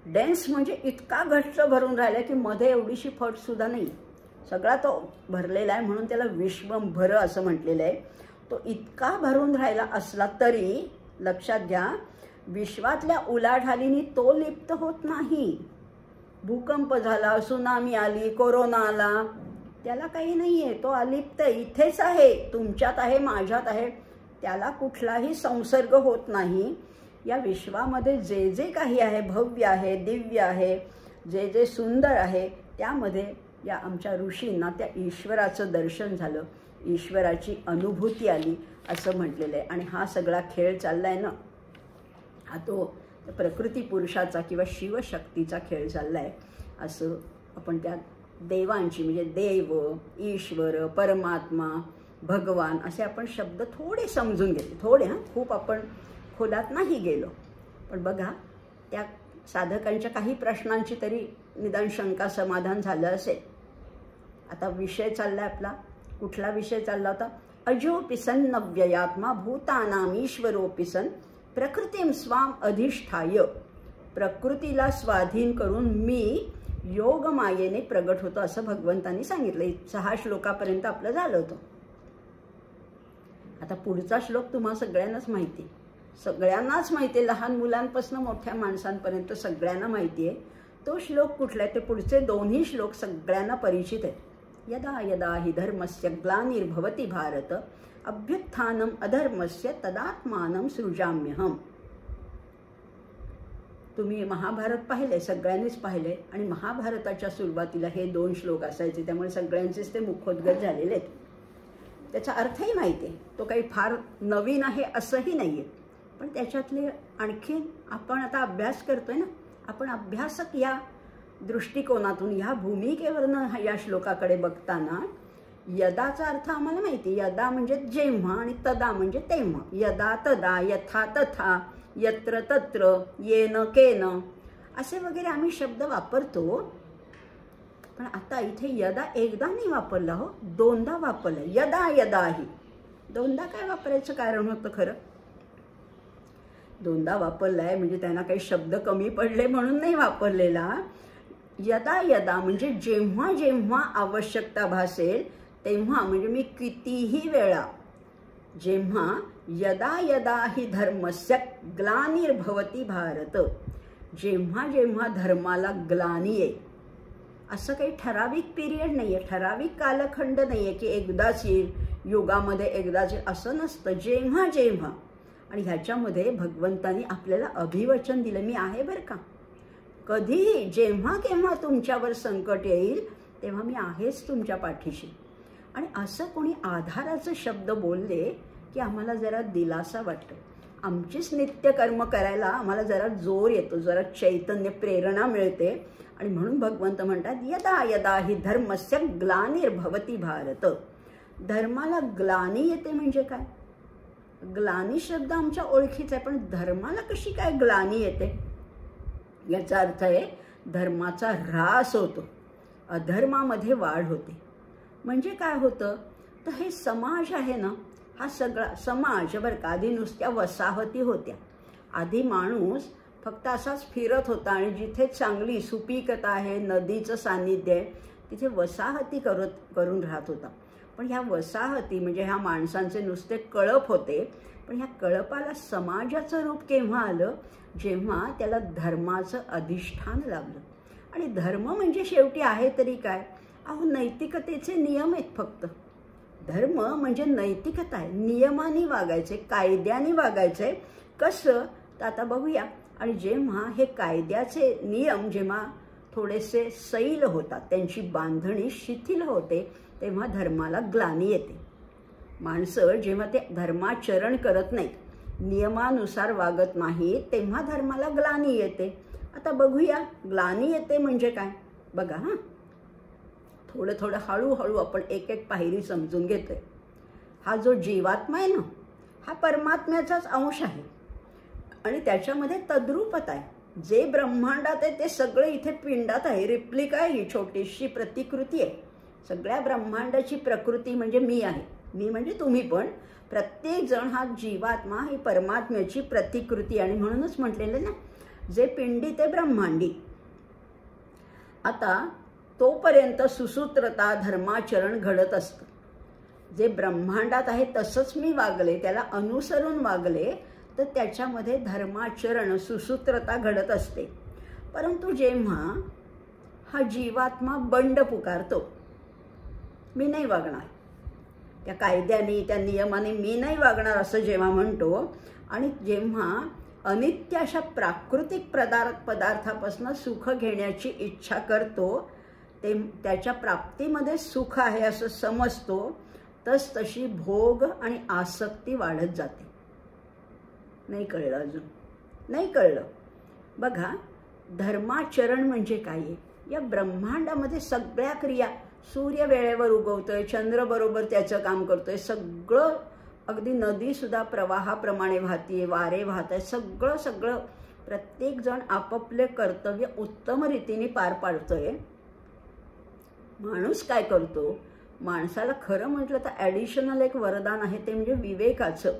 डेन्स म्हणजे इतका घट्ट भरून राहिला की मध्ये एवढीशी फट सुद्धा नाही, सगळा तो भरलेला आहे. म्हणून त्याला विश्वंभर असं म्हटलेलं आहे. तो इतका भरून राहिला असला तरी लक्षात घ्या, विश्वातल्या उलाढालींनी तो लिप्त होत नाही. भूकंप झाला, सुनामी आली, कोरोना आला, त्याला काही नाही आहे. तो अलिप्त इथेच आहे, तुमच्यात आहे, माझ्यात आहे. त्याला कुठलाही संसर्ग होत नाही. या विश्वामध्ये जे जे काही आहे, भव्य आहे, दिव्य आहे, जे जे सुंदर आहे, त्यामध्ये या आमच्या ऋषींना त्या ईश्वराचं दर्शन झालं, ईश्वराची अनुभूती आली असं म्हटलेलं आहे. आणि हा सगळा खेळ चाललाय ना, हा तो प्रकृती पुरुषाचा किंवा शिवशक्तीचा खेळ चाललाय. असं आपण त्या देवांची, म्हणजे देव, ईश्वर, परमात्मा, भगवान असे आपण शब्द थोडे समजून घेतले. थोडे, खूप आपण खोलात नाही गेलो. पण बघा, त्या साधकांच्या काही प्रश्नांची तरी निदान शंका समाधान झालं असेल. आता विषय चालला आपला. कुठला विषय चालला होता, अजोपि सन् नव्ययात्मा भूतानाम ईश्वरोपि सन् प्रकृतीम स्वाम अधिष्ठाय. प्रकृतीला स्वाधीन करून मी योगमायेने प्रगट होतो असं भगवंतांनी सांगितलं. 6 श्लोकापर्यंत आपलं झालं होतं. आता पुढचा श्लोक तुम्हाला सगळ्यांनाच माहिती आहे, सगळ्यांनाच माहिती आहे, लहान मुलांपासून मोठ्या माणसांपर्यंत सगळ्यांना माहिती आहे. तो श्लोक कुठला आहे? ते पुढचे दोन्ही श्लोक सगळ्यांना परिचित आहेत. यदा यदा हि धर्मस्य ग्लानिर्भवति भारत अभ्युत्थानम अधर्मस्य तदात्मानं सृजाम्यहम. तुम्ही महाभारत पाहिले, सगळ्यांनीच पाहिले, आणि महाभारताच्या सुरुवातीला हे 2 श्लोक असायचे, त्यामुळे सगळ्यांचेच ते मुखोद्गत झालेले आहेत. त्याचा अर्थही माहिती आहे, तो काही फार नवीन आहे असंही नाही आहे, पण त्याच्यातले आणखी आपण आता अभ्यास करतोय ना, आपण अभ्यासक या दृष्टिकोनातून ह्या भूमिकेवरनं या श्लोकाकडे बघताना यदाचा अर्थ आम्हाला माहिती. यदा म्हणजे जेव्हा आणि तदा म्हणजे तेव्हा. यदा तदा, यथा तथा, यत्र तत्र, येन केन असे वगैरे आम्ही शब्द वापरतो. पण आता इथे यदा एकदा नाही वापरला हो, 2दा वापरलं. यदा यदा ही 2दा काय वापरायचं कारण होतं खरं? 2दा वापरलाय म्हणजे त्यांना काही शब्द कमी पडले म्हणून नाही वापरलेला. यदा यदा म्हणजे जेव्हा जेव्हा आवश्यकता भासेल तेव्हा, म्हणजे मी कितीही वेळा, जेव्हा यदा यदा हि धर्मस्य ग्लानिर्भवति भारत, जेव्हा जेव्हा धर्माला ग्लानी आहे. असं काही ठराविक पिरियड नाही आहे, ठराविक कालखंड नाही आहे की एकदाच येईल, युगामध्ये एकदाच येईल, असं नसतं. जेव्हा जेव्हा. आणि ह्याच्यामध्ये भगवंतांनी आपल्याला अभिवचन दिलं, मी आहे बरं का, कधीही जेव्हा केव्हा तुमच्यावर संकट येईल तेव्हा मी आहेच तुमच्या पाठीशी. आणि असं कोणी आधाराचे शब्द बोलले की आम्हाला जरा दिलासा वाटतो. आमचीच नित्यकर्म करायला आम्हाला जरा जोर येतो, जरा चैतन्य, प्रेरणा मिळते. आणि म्हणून भगवंत म्हणतात यदा यदा हि धर्मस्य ग्लानिर्भवति भारत. धर्माला ग्लानी येते म्हणजे काय? ग्लानी शब्द आमच्या ओळखीचा आहे, पण धर्माला कशी काय ग्लानी येते? याचा अर्थ आहे धर्माचा ऱ्हास होतो, अधर्मामध्ये वाढ होते. म्हणजे काय होतं तर हे समाज आहे ना, हा सगळा समाज बरं का, आधी नुसत्या वसाहती होत्या. आधी माणूस फक्त असाच फिरत होता आणि जिथे चांगली सुपीकता आहे, नदीचं सान्निध्य आहे, तिथे वसाहती करून राहत होता. पण ह्या वसाहती म्हणजे ह्या माणसांचे नुसते कळप होते. पण ह्या कळपाला समाजाचं रूप केव्हा आलं? जेव्हा त्याला धर्माचं अधिष्ठान लागलं. आणि धर्म म्हणजे शेवटी आहे तरी काय? अहो, नैतिकतेचे नियम आहेत फक्त. धर्म म्हणजे नैतिकता आहे, नियमाने वागायचे, कायद्याने वागायचे. कसं तर आता बघूया. आणि जेव्हा हे कायद्याचे नियम जेव्हा थोडेसे सैल होतात, त्यांची बांधणी शिथिल होते, तेव्हा धर्माला ग्लानी येते. माणसं जेव्हा ते धर्माचरण करत नाहीत, नियमानुसार वागत नाही, तेव्हा धर्माला ग्लानी येते. आता बघूया ग्लानी येते म्हणजे काय बघा. हां, थोडं थोडं हळूहळू आपण एक एक पायरी समजून घेतोय. हा जो जीवात्मा आहे ना, हा परमात्म्याचाच अंश आहे आणि त्याच्यामध्ये तद्रूपता आहे. जे ब्रह्मांडात आहे ते सगळं इथे पिंडात आहे. रिप्लिका आहे, ही छोटीशी प्रतिकृती आहे. सगळ्या ब्रह्मांडाची प्रकृती म्हणजे मी आहे. मी म्हणजे तुम्ही पण. प्रत्येक जण हा जीवात्मा ही परमात्म्याची प्रतिकृती. आणि म्हणूनच म्हटलेलं ना, जे पिंडी ते ब्रह्मांडी. आता तोपर्यंत सुसूत्रता, धर्माचरण घडत असतं. जे ब्रह्मांडात आहे तसंच मी वागले, त्याला अनुसरून वागले, तर त्याच्यामध्ये धर्माचरण, सुसूत्रता घडत असते. परंतु जेव्हा हा जीवात्मा बंड पुकारतो, मी नाही वागणार, त्या कायद्याने, त्या नियमाने मी नाही वागणार असं जेव्हा म्हणतो, आणि जेव्हा अनित्य अशा प्राकृतिक पदार्थापासून सुख घेण्याची इच्छा करतो, ते त्याच्या प्राप्तीमध्ये सुख आहे असं समजतो, तशी भोग आणि आसक्ती वाढत जाते. नाही कळलं अजून? नाही कळलं? बघा, धर्माचरण म्हणजे काय आहे? या ब्रह्मांडामध्ये सगळ्या क्रिया, सूर्य वेळेवर उगवतोय, चंद्र बरोबर त्याचं काम करतोय, सगळं, अगदी नदी सुद्धा प्रवाहाप्रमाणे वाहतीये, वारे वाहत आहे, सगळं सगळं प्रत्येक जण आपापले कर्तव्य उत्तम रीतीने पार पाडतोय. माणूस काय करतो? माणसाला खरं म्हटलं तर ॲडिशनल एक वरदान आहे, ते म्हणजे विवेकाचं.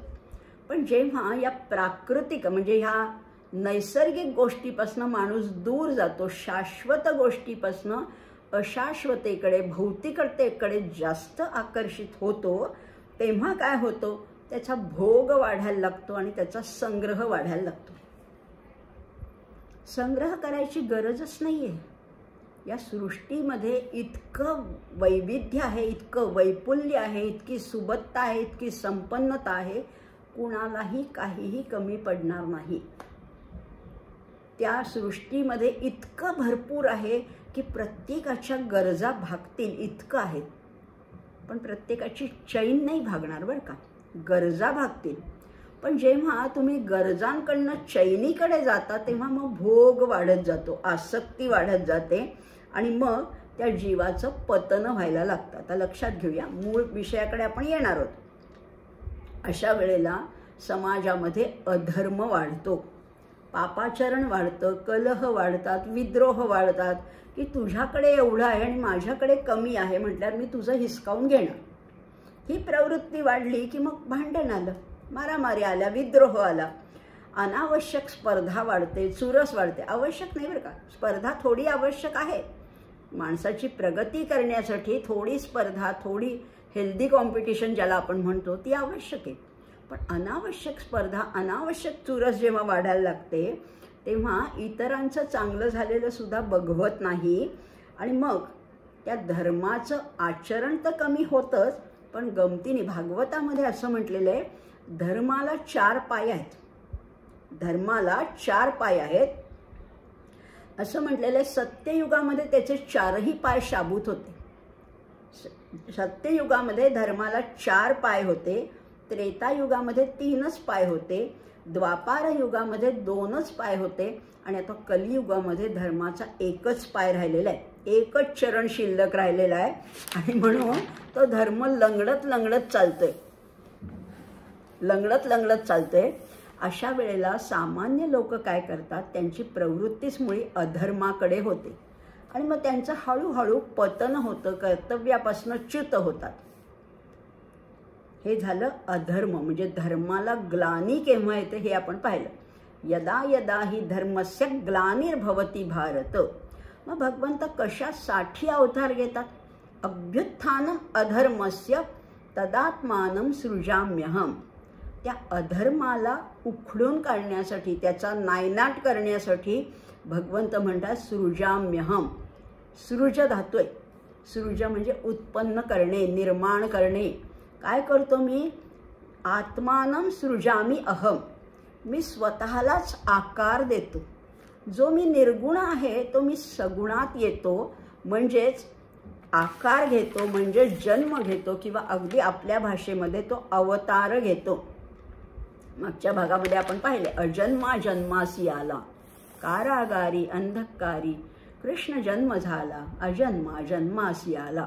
पण जेव्हा या प्राकृतिक म्हणजे ह्या नैसर्गिक गोष्टीपासून माणूस दूर जातो, शाश्वत गोष्टीपासून अशाश्वतेकडे, भौतिकतेकडे जास्त आकर्षित होतो, तेव्हा काय होतो? त्याचा भोग वाढायला लागतो आणि त्याचा संग्रह वाढायला लागतो. संग्रह करायची गरजच नाही आहे. या सृष्टीमध्ये इतकं वैविध्य आहे, इतकं वैपुल्य आहे, इतकी सुबत्ता आहे, इतकी संपन्नता आहे, कुणालाही काहीही कमी पडणार नाही. त्या सृष्टीमध्ये इतकं भरपूर आहे की प्रत्येकाच्या गरजा भागतील इतकं आहे. पण प्रत्येकाची चैन नाही भागणार बरं का, गरजा भागतील. पण जेव्हा तुम्ही गरजांकडनं चैनीकडे जाता तेव्हा मग भोग वाढत जातो, आसक्ती वाढत जाते आणि मग त्या जीवाचं पतन व्हायला लागतं. आता लक्षात घेऊया, मूळ विषयाकडे आपण येणार आहोत. अशा वेळेला समाजामध्ये अधर्म वाढतो, पापाचरण वाढतं, कलह वाढतात, विद्रोह वाढतात की तुझ्याकडे एवढं आहे आणि माझ्याकडे कमी आहे म्हटल्यावर मी तुझं हिसकावून घेणार. ही प्रवृत्ती वाढली की मग भांडण आलं, मारामारी आल्या, विद्रोह आला, अनावश्यक स्पर्धा वाढते, चुरस वाढते. आवश्यक नाही बरं का, स्पर्धा थोडी आवश्यक आहे. माणसाची प्रगती करण्यासाठी थोडी स्पर्धा, थोडी हेल्दी कॉम्पिटिशन ज्याला आपण म्हणतो ती आवश्यक आहे. पण अनावश्यक स्पर्धा, अनावश्यक चुरस जेव्हा वाढायला लागते तेव्हा इतरांचं चांगलं झालेलं सुद्धा बघवत नाही आणि मग त्या धर्माचं आचरण तर कमी होतंच, पण गमतीने भागवतामध्ये असं म्हटलेलं आहे, धर्माला 4 पाय आहेत. धर्माला 4 पाय आहेत असं म्हटलेलं आहे. सत्ययुगामध्ये त्याचे 4ही पाय शाबूत होते. सत्ययुगामध्ये धर्माला 4 पाय होते, त्रेतायुगामध्ये 3च पाय होते, द्वापार युगामध्ये 2च पाय होते आणि आता कलियुगामध्ये धर्माचा 1च पाय राहिलेला आहे, 1च चरण शिल्लक राहिलेला आहे आणि म्हणून तो धर्म लंगडत लंगडत चालतोय, लंगडत लंगडत चालतोय. अशा वेळेला सामान्य लोक काय करतात, त्यांची प्रवृत्तीच मुळी अधर्माकडे होते आणि मग त्यांचं हळूहळू पतन होतं, कर्तव्यापासून च्युत होतात. हे झालं अधर्म, म्हणजे धर्माला ग्लानी केव्हा येते हे आपण पाहिलं. यदा यदा ही धर्मस्य ग्लानिर्भवती भारत. मग भगवंत कशासाठी अवतार घेतात? अभ्युत्थानम अधर्मस्य तदात्मानं सृजाम्यहम. त्या अधर्माला उखडून काढण्यासाठी, त्याचा नायनाट करण्यासाठी भगवंत म्हणतात सृजाम्यहम. सृज धातू आहे, सृज म्हणजे उत्पन्न करणे, निर्माण करणे. काय करतो मी? आत्मानं सृजामी अहम. मी स्वतःलाच आकार देतो. जो मी निर्गुण आहे तो मी सगुणात येतो, म्हणजेच आकार घेतो, म्हणजे जन्म घेतो किंवा अगदी आपल्या भाषेमध्ये तो अवतार घेतो. मागच्या भागामध्ये आपण पाहिले, अजन्मा जन्मासी आला, कारागारी अंधकारी कृष्ण जन्म झाला, अजन्मा जन्मासी आला.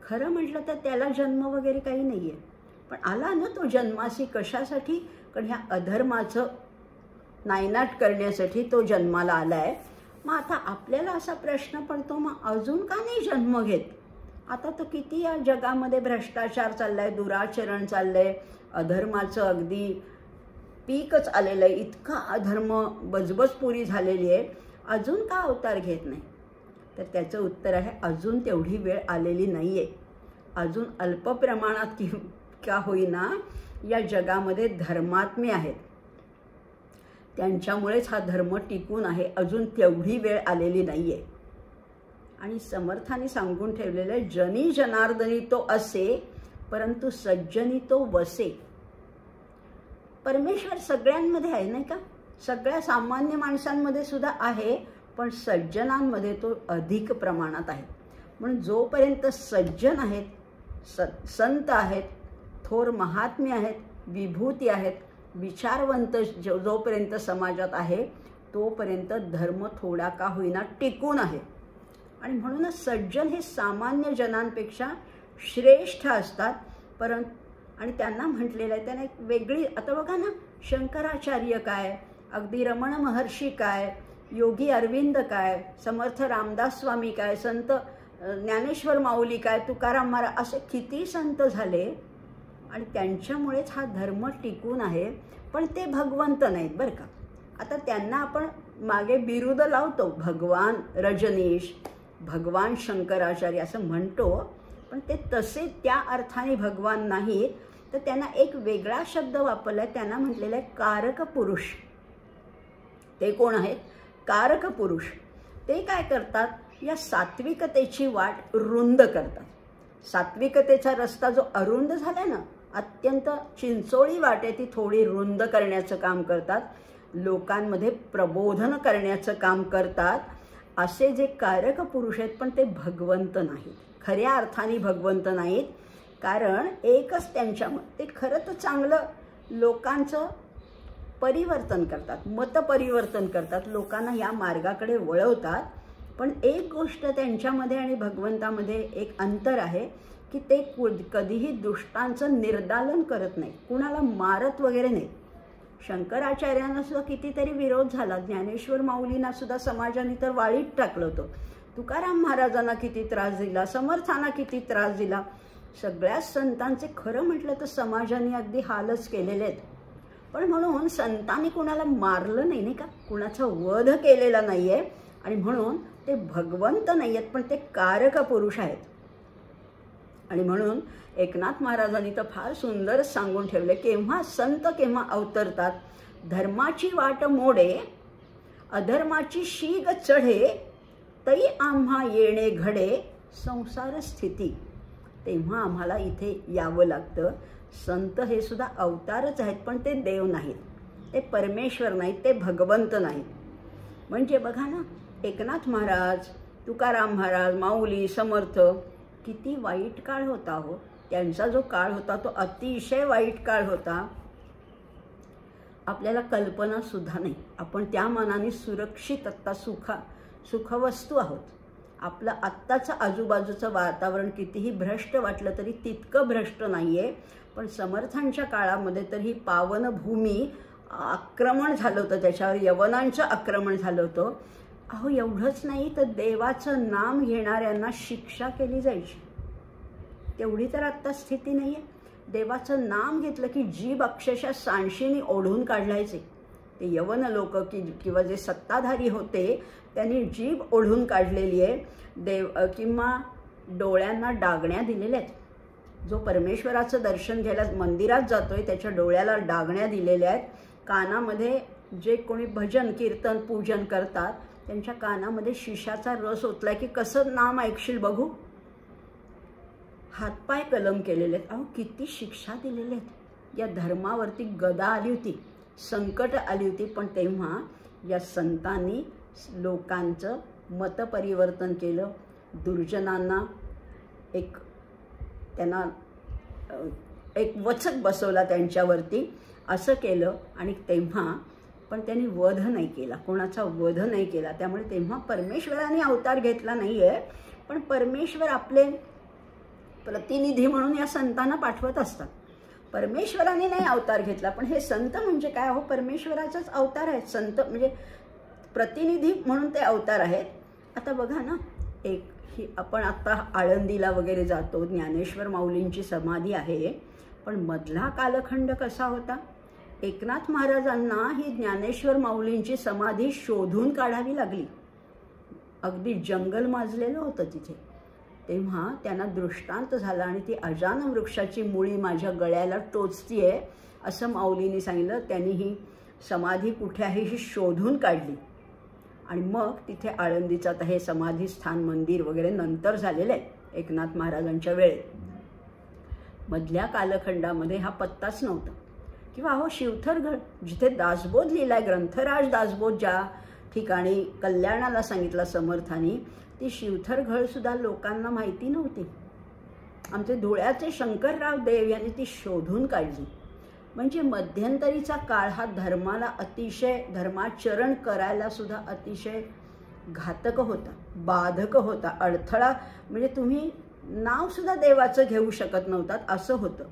खरं म्हटलं तर त्याला जन्म वगैरे काही नाही आहे, पण आला ना तो जन्मासी. कशासाठी? कारण ह्या अधर्माचं नायनाट करण्यासाठी तो जन्माला आला आहे. मग आता आपल्याला असा प्रश्न पडतो, मग अजून का नाही जन्म घेत? आता तर किती या जगामध्ये भ्रष्टाचार चाललाय, दुराचरण चाललंय, अधर्माचं अगदी पीकच आलेलं आहे, इतका अधर्म बजबजपुरी झालेली आहे, अजून का अवतार घेत नाही? तर त्याचं उत्तर आहे, अजून तेवढी वेळ आलेली नाही आहे. अजून अल्प प्रमाणात का होईना या जगामध्ये धर्मात्मे आहेत, त्यांच्यामुळेच हा धर्म टिकून आहे. अजून तेवढी वेळ आलेली नाही आहे. आणि समर्थाने सांगून ठेवलेलं आहे, जनी जनार्दनी तो असे परंतु सज्जनी तो वसे. परमेश्वर सगळ्यांमध्ये आहे नाही का, सगळ्या सामान्य माणसांमध्ये सुद्धा आहे, पण सज्जनांमध्ये तो अधिक प्रमाणात आहे. म्हणून जोपर्यंत सज्जन आहेत, संत आहेत, थोर महात्मे आहेत, विभूती आहेत, विचारवंत जोपर्यंत समाजात आहे तोपर्यंत धर्म थोडा का होईना टिकून आहे. आणि म्हणूनच सज्जन हे सामान्य जनांपेक्षा श्रेष्ठ असतात. आणि त्यांना म्हटलेलं आहे, त्यांना एक वेगळी, आता बघा ना, शंकराचार्य काय, अगदी रमण महर्षी काय, योगी अरविंद काय, समर्थ रामदास स्वामी काय, संत ज्ञानेश्वर माऊली काय, तुकाराम महाराज, असे किती संत झाले आणि त्यांच्यामुळेच हा धर्म टिकून आहे. पण ते भगवंत नाहीत बरं का. आता त्यांना आपण मागे बिरुद लावतो, भगवान रजनीश, भगवान शंकराचार्य असं म्हणतो, पण ते तसे त्या अर्थाने भगवान नाहीत. तर त्यांना एक वेगळा शब्द वापरला, त्यांना म्हटलेला आहे कारक पुरुष. ते कोण आहेत? कारक पुरुष ते काय करतात, या सात्विकतेची वाट रुंद करतात. सात्विकतेचा रस्ता जो अरुंद झाला ना, अत्यंत चिंचोळी वाट आहे, ती थोडी रुंद करण्याचं काम करतात. लोकांमध्ये प्रबोधन करण्याचं काम करतात. असे जे कारक पुरुष आहेत, पण ते भगवंत नाहीत, खऱ्या अर्थाने भगवंत नाहीत. कारण एकच त्यांच्यामध्ये ते खरं तर चांगलं लोकांचं परिवर्तन करतात, मतपरिवर्तन करतात, लोकांना या मार्गाकडे वळवतात. पण एक गोष्ट त्यांच्यामध्ये आणि भगवंतामध्ये एक अंतर आहे की ते कधीही दुष्टांचं निर्दालन करत नाही, कुणाला मारत वगैरे नाही. शंकराचार्यांना सुद्धा कितीतरी विरोध झाला, ज्ञानेश्वर माऊलींना सुद्धा समाजाने तर वाळीत टाकलं होतं, तुकाराम महाराजांना किती त्रास दिला, समर्थांना किती त्रास दिला. सगळ्याच संतांचे खरं म्हटलं तर समाजाने अगदी हालच केलेले आहेत. पण म्हणून संतांनी कुणाला मारलं नाही, नाही का, कुणाचा वध केलेला नाही आहे. आणि म्हणून ते भगवंत नाही आहेत, पण ते कारक पुरुष आहेत. आणि म्हणून एकनाथ महाराजांनी तर फार सुंदर सांगून ठेवले, केव्हा संत केव्हा अवतरतात, धर्माची वाट मोडे अधर्माची शीग चढे, तई आम्हा येणे घडे संसार स्थिती. तेव्हा आम्हाला इथे यावं लागतं. संत हे सुद्धा अवतारच आहेत, पण ते देव नाहीत, ते परमेश्वर नाहीत, ते भगवंत नाहीत. म्हणजे बघा ना, एकनाथ महाराज, तुकाराम महाराज, माऊली, समर्थ, किती वाईट काळ होता हो. त्यांचा जो काळ होता तो अतिशय वाईट काळ होता, आपल्याला कल्पना सुद्धा नाही. आपण त्या मनाने सुरक्षित आत्ता सुखवस्तू आहोत. आपलं आत्ताचं आजूबाजूचं वातावरण कितीही भ्रष्ट वाटलं तरी तितकं भ्रष्ट नाही आहे. पण समर्थांच्या काळामध्ये तर ही पावनभूमी आक्रमण झालं होतं, त्याच्यावर यवनांचं आक्रमण झालं होतं. अहो एवढंच नाही तर देवाचं नाम घेणाऱ्यांना शिक्षा केली जायची. तेवढी तर आत्ता स्थिती नाही आहे. देवाचं नाम घेतलं की जीभ अक्षरशः सांडशीने ओढून काढायचे. ते यवन लोक किंवा जे सत्ताधारी होते त्यांनी जीभ ओढून काढलेली आहे. किंवा डोळ्यांना डागण्या दिलेल्या आहेत. जो परमेश्वराचं दर्शन घ्यायला मंदिरात जातोय त्याच्या डोळ्याला डागण्या दिलेल्या आहेत. कानामध्ये जे कोणी भजन कीर्तन पूजन करतात त्यांच्या कानामध्ये शिशाचा रस ओतलाय की कसं नाम ऐकशील बघू. हातपाय कलम केलेले आहेत. अहो किती शिक्षा दिलेल्या आहेत. या धर्मावरती गदा आली होती, संकट आली होती, पण तेव्हा या संतांनी लोकांचं मतपरिवर्तन केलं. दुर्जनांना त्यांना एक वचक बसवला त्यांच्यावरती, असं केलं. आणि तेव्हा पण त्यांनी वध नाही केला, कोणाचा वध नाही केला. त्यामुळे तेव्हा परमेश्वराने अवतार घेतला नाही आहे, पण परमेश्वर आपले प्रतिनिधी म्हणून या संतांना पाठवत असतात. परमेश्वराने नाही अवतार घेतला, पण हे संत म्हणजे काय हो, परमेश्वराचाच अवतार आहेत. संत म्हणजे प्रतिनिधी म्हणून ते अवतार आहेत. आता बघा ना, आपण आता आळंदीला वगैरे जातो, ज्ञानेश्वर माऊलींची समाधी आहे, पण मधला कालखंड कसा होता. एकनाथ महाराजांना ही ज्ञानेश्वर माऊलींची समाधी शोधून काढावी लागली. अगदी जंगल माजलेलं होतं तिथे. तेव्हा त्यांना दृष्टांत झाला आणि ती अजान वृक्षाची मुळी माझ्या गळ्याला टोचतीये असं माऊलींनी सांगितलं. त्यांनी ही समाधी कुठे आहे ही शोधून काढली. आणि मग तिथे आळंदीचं आता हे समाधी स्थान मंदिर वगैरे नंतर झालेलं आहे एकनाथ महाराजांच्या वेळेत. मधल्या कालखंडामध्ये हा पत्ताच नव्हता. किंवा अहो शिवथरगड जिथे दासबोध लिहिलाय, ग्रंथराज दासबोध ज्या ठिकाणी कल्याणाला सांगितलं समर्थांनी, ती शिवथरगड सुद्धा लोकांना माहिती नव्हती. आमचे धुळ्याचे शंकरराव देव यांनी ती शोधून काढली. म्हणजे मध्यंतरीचा काळ हा धर्माला अतिशय, धर्माचरण करायला सुद्धा अतिशय घातक होता, बाधक होता, अडथळा. म्हणजे तुम्ही नाव सुद्धा देवाचं घेऊ शकत नव्हतात असं होतं.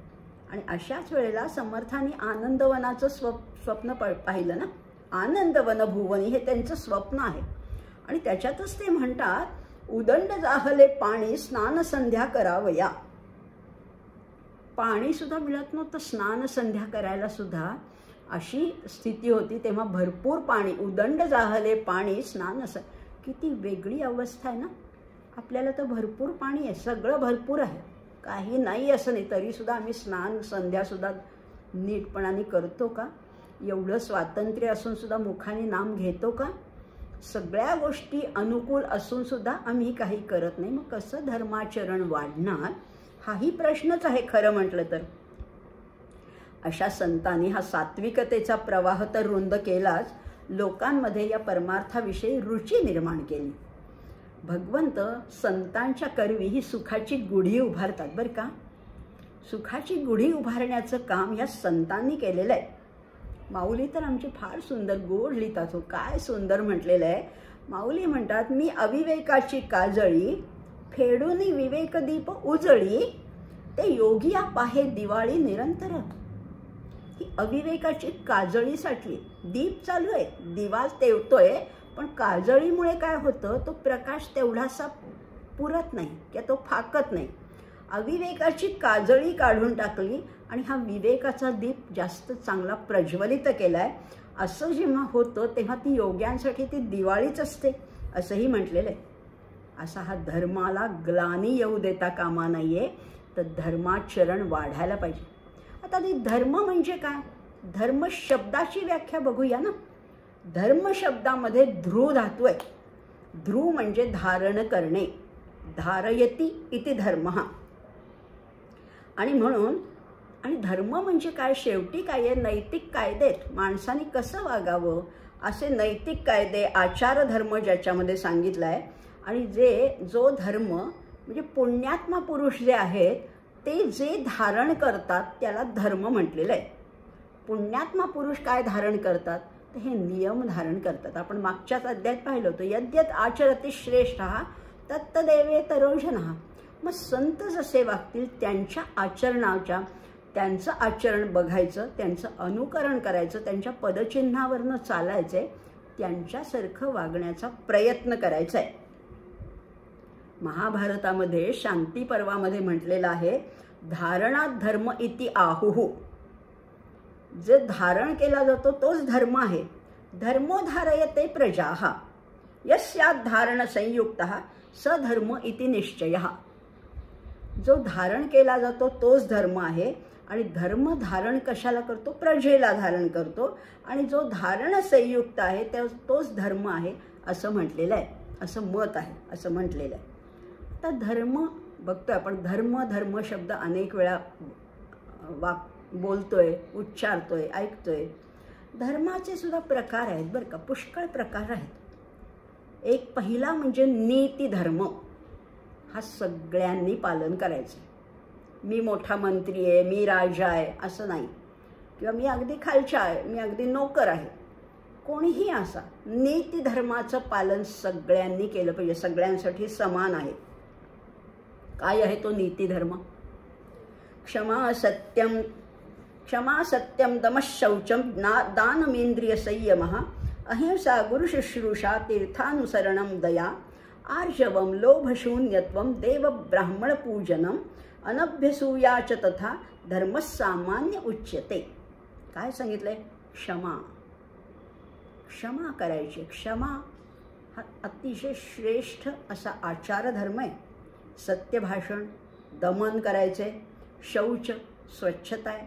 आणि अशाच वेळेला समर्थांनी आनंदवनाचं स्वप्न पाहिलं ना. आनंदवन भुवनी हे त्यांचं स्वप्न आहे. आणि त्याच्यातच ते म्हणतात, उदंड जाहले पाणी स्नान संध्या करावया. पाणी सुद्धा मिळत नव्हतं स्नान संध्या करायला सुद्धा, अशी स्थिती होती. तेव्हा भरपूर पाणी, उदंड जाहले पाणी स्नान. किती वेगळी अवस्था आहे ना. आपल्याला तर भरपूर पाणी आहे, सगळं भरपूर आहे, काही नाही असं नाही, तरीसुद्धा आम्ही स्नान संध्यासुद्धा नीटपणाने करतो का. एवढं स्वातंत्र्य असून सुद्धा मुखाने नाम घेतो का. सगळ्या गोष्टी अनुकूल असून सुद्धा आम्ही काही करत नाही, मग कसं धर्माचरण वाढणार हाही प्रश्नच आहे खरं म्हटलं तर. अशा संतांनी हा सात्विकतेचा प्रवाह तर रुंद केलाच, लोकांमध्ये या परमार्थाविषयी रुची निर्माण केली. भगवंत संतांच्या करवी ही सुखाची गुढी उभारतात बरं का. सुखाची गुढी उभारण्याचं काम या संतांनी केलेलं आहे. माऊली तर आमची फार सुंदर गोड लिहितात हो, काय सुंदर म्हटलेलं आहे. माऊली म्हणतात, मी अविवेकाची काजळी फेडून विवेकदीप उजळी, ते योगिया पाहे दिवाळी निरंतर. ही अविवेकाची काजळी साठली, दीप चालू आहे, दिवा तेवतोय, पण काजळीमुळे काय होतं, तो प्रकाश तेवढासा पुरत नाही किंवा तो फाकत नाही. अविवेकाची काजळी काढून टाकली आणि हा विवेकाचा दीप जास्त चांगला प्रज्वलित केलाय. असं जेव्हा होतं तेव्हा ती योग्यांसाठी ती दिवाळीच असते असंही म्हटलेलं आहे. असा हा धर्माला ग्लानी येऊ देता कामा नाहीये, तर धर्माचरण वाढायला पाहिजे. आता ती धर्म म्हणजे काय, धर्म शब्दाची व्याख्या बघूया ना. धर्म शब्दामध्ये ध्रू धातू आहे. ध्रू म्हणजे धारण करणे, धारयती इति धर्म. आणि म्हणून आणि धर्म म्हणजे काय, शेवटी काय आहे, नैतिक कायदेत माणसाने कसं वागावं असे नैतिक कायदे, आचार धर्म ज्याच्यामध्ये सांगितलं आहे. आणि जो धर्म म्हणजे पुण्यात्मा पुरुष जे आहेत ते जे धारण करतात त्याला धर्म म्हटलेलं आहे. पुण्यात्मा पुरुष काय धारण करतात, तर हे नियम धारण करतात. आपण मागच्याच अध्यायात पाहिलं होतं, यद्यत आचरती श्रेष्ठः तत्तदेवेतरो जनः. मग संत जसे वागतील त्यांच्या आचरणाच्या, त्यांचं आचरण बघायचं, त्यांचं अनुकरण करायचं, त्यांच्या पदचिन्हावरनं चालायचं आहे, त्यांच्यासारखं वागण्याचा प्रयत्न करायचा आहे. महाभारतामध्ये शांती पर्वामध्ये म्हटलेलं आहे, धारणात धर्म इति आहुः. जे धारण केला जातो तोच धर्म आहे. धर्मो धारयते प्रजाः यस्यात् धारण संयुक्तः स धर्म इति निश्चयः. जो धारण केला जातो तोच धर्म आहे. आणि धर्म धारण कशाला करतो, प्रजेला धारण करतो. आणि जो धारण संयुक्त आहे तोच धर्म आहे असं म्हटलेलं आहे, असं मत आहे, असं म्हटलेलं आहे. तर धर्म बघतोय आपण, धर्म शब्द अनेक वेळा बोलतोय, उच्चारतोय, ऐकतोय. धर्माचे सुद्धा प्रकार आहेत बरं का, पुष्कळ प्रकार आहेत. एक पहिला म्हणजे नीती धर्म. हा सगळ्यांनी पालन करायचं. मी मोठा मंत्री आहे, मी राजा आहे असं नाही, किंवा मी अगदी खालचा आहे, मी अगदी नोकर आहे, कोणीही असा. नीती धर्माचं पालन सगळ्यांनी केलं पाहिजे, सगळ्यांसाठी समान आहे. काय आहे तो नीती धर्म, क्षमा सत्यम दमशौचम दानमेंद्रिय संयमः अहिंसा गुरुशुश्रूषा तीर्थानुसरणम दया आर्जवम लोभशून्यत्वम देव ब्राह्मण पूजनम अनभ्यसूया च तथा धर्मसामान्य उच्यते. काय सांगितलंय, क्षमा करायची. क्षमा हा अतिशय श्रेष्ठ असा आचार धर्म आहे. सत्य भाषण, दमन करायचे, शौच स्वच्छता आहे,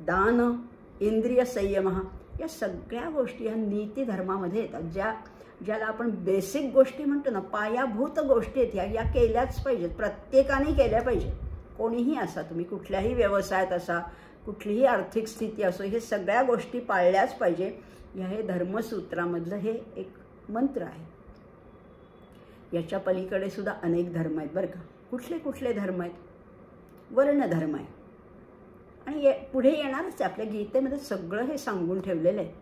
दान, इंद्रिय संयम, या सगळ्या गोष्टी ह्या नीती धर्मामध्ये येतात. ज्याला आपण बेसिक गोष्टी म्हणतो ना, पायाभूत गोष्टी आहेत, या केल्याच पाहिजेत, प्रत्येकाने केल्या पाहिजे. कोणीही असा, तुम्ही कुठल्याही व्यवसायात असा, कुठलीही आर्थिक स्थिती असो, हे सगळ्या गोष्टी पाळल्याच पाहिजे. हे धर्मसूत्रामधलं हे एक मंत्र आहे. याच्या पलीकडे सुद्धा अनेक धर्म आहेत बरं का. कुठले कुठले धर्म आहेत, वर्णधर्म आहे. आणि पुढे येणारच आपल्या गीतेमध्ये सगळं हे सांगून ठेवलेलं आहे.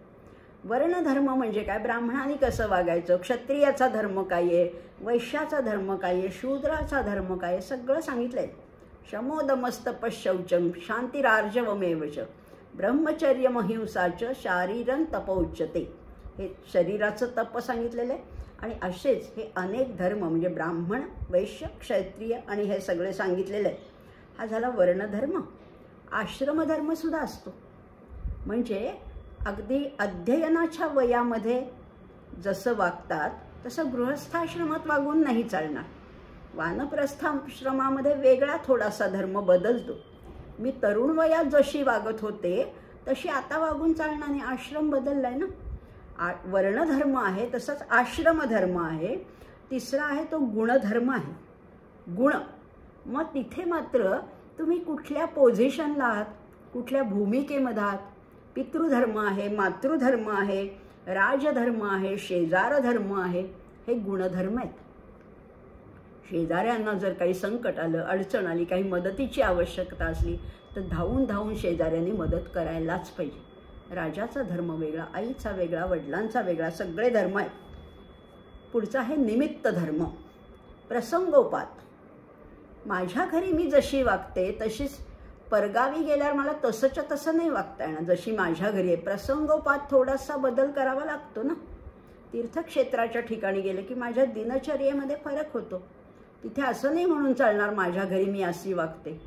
वर्णधर्म म्हणजे काय, ब्राह्मणाने कसं वागायचं, क्षत्रियाचा धर्म काय आहे, वैश्याचा धर्म काय आहे, शूद्राचा धर्म काय आहे, सगळं सांगितलं आहे. शमोदमस्तपशौचम शांतिरार्जवमेवच ब्रह्मचर्यमहिंसाच शारीरं तपोच्यते. हे शरीराचं तप सांगितलेलं आहे. आणि असेच हे अनेक धर्म म्हणजे ब्राह्मण, वैश्य, क्षत्रिय आणि हे सगळे सांगितलेले आहे. हा झाला वर्णधर्म. आश्रमधर्मसुद्धा असतो. म्हणजे अगदी अध्ययनाच्या वयामध्ये जसं वागतात तसं गृहस्थाश्रमात वागून नाही चालणार. वानप्रस्थाश्रमामध्ये वेगळा थोडासा धर्म बदलतो. मी तरुण वयात जशी वागत होते तशी आता वागून चालणार नाही. आश्रम बदललाय ना. वर्णधर्म आहे, तसंच आश्रमधर्म आहे. तिसरा आहे तो गुणधर्म आहे. गुण, मग तिथे मात्र तुम्ही कुठल्या पोझिशनला आहात, कुठल्या भूमिकेमध्ये आहात. पितृधर्म आहे, मातृधर्म आहे, राजधर्म आहे, शेजारधर्म आहे, हे गुणधर्म आहेत. शेजाऱ्यांना जर काही संकट आलं, अडचण आली, काही मदतीची आवश्यकता असली तर धावून धावून शेजाऱ्यांनी मदत करायलाच पाहिजे. राजाचा धर्म वेगळा, आईचा वेगळा, वडिलांचा वेगळा, सगळे धर्म आहेत. पुढचा आहे निमित्त धर्म, प्रसंगोपात. माझ्या घरी मी जशी वागते तशीच परगावी गेल्यावर मला तसंच्या तसं नाही वागता येणार जशी माझ्या घरी आहे. प्रसंगोपात थोडासा बदल करावा लागतो ना. तीर्थक्षेत्राच्या ठिकाणी गेले की माझ्या दिनचर्येमध्ये फरक होतो. तिथे असं नाही म्हणून चालणार माझ्या घरी मी अशी वागते.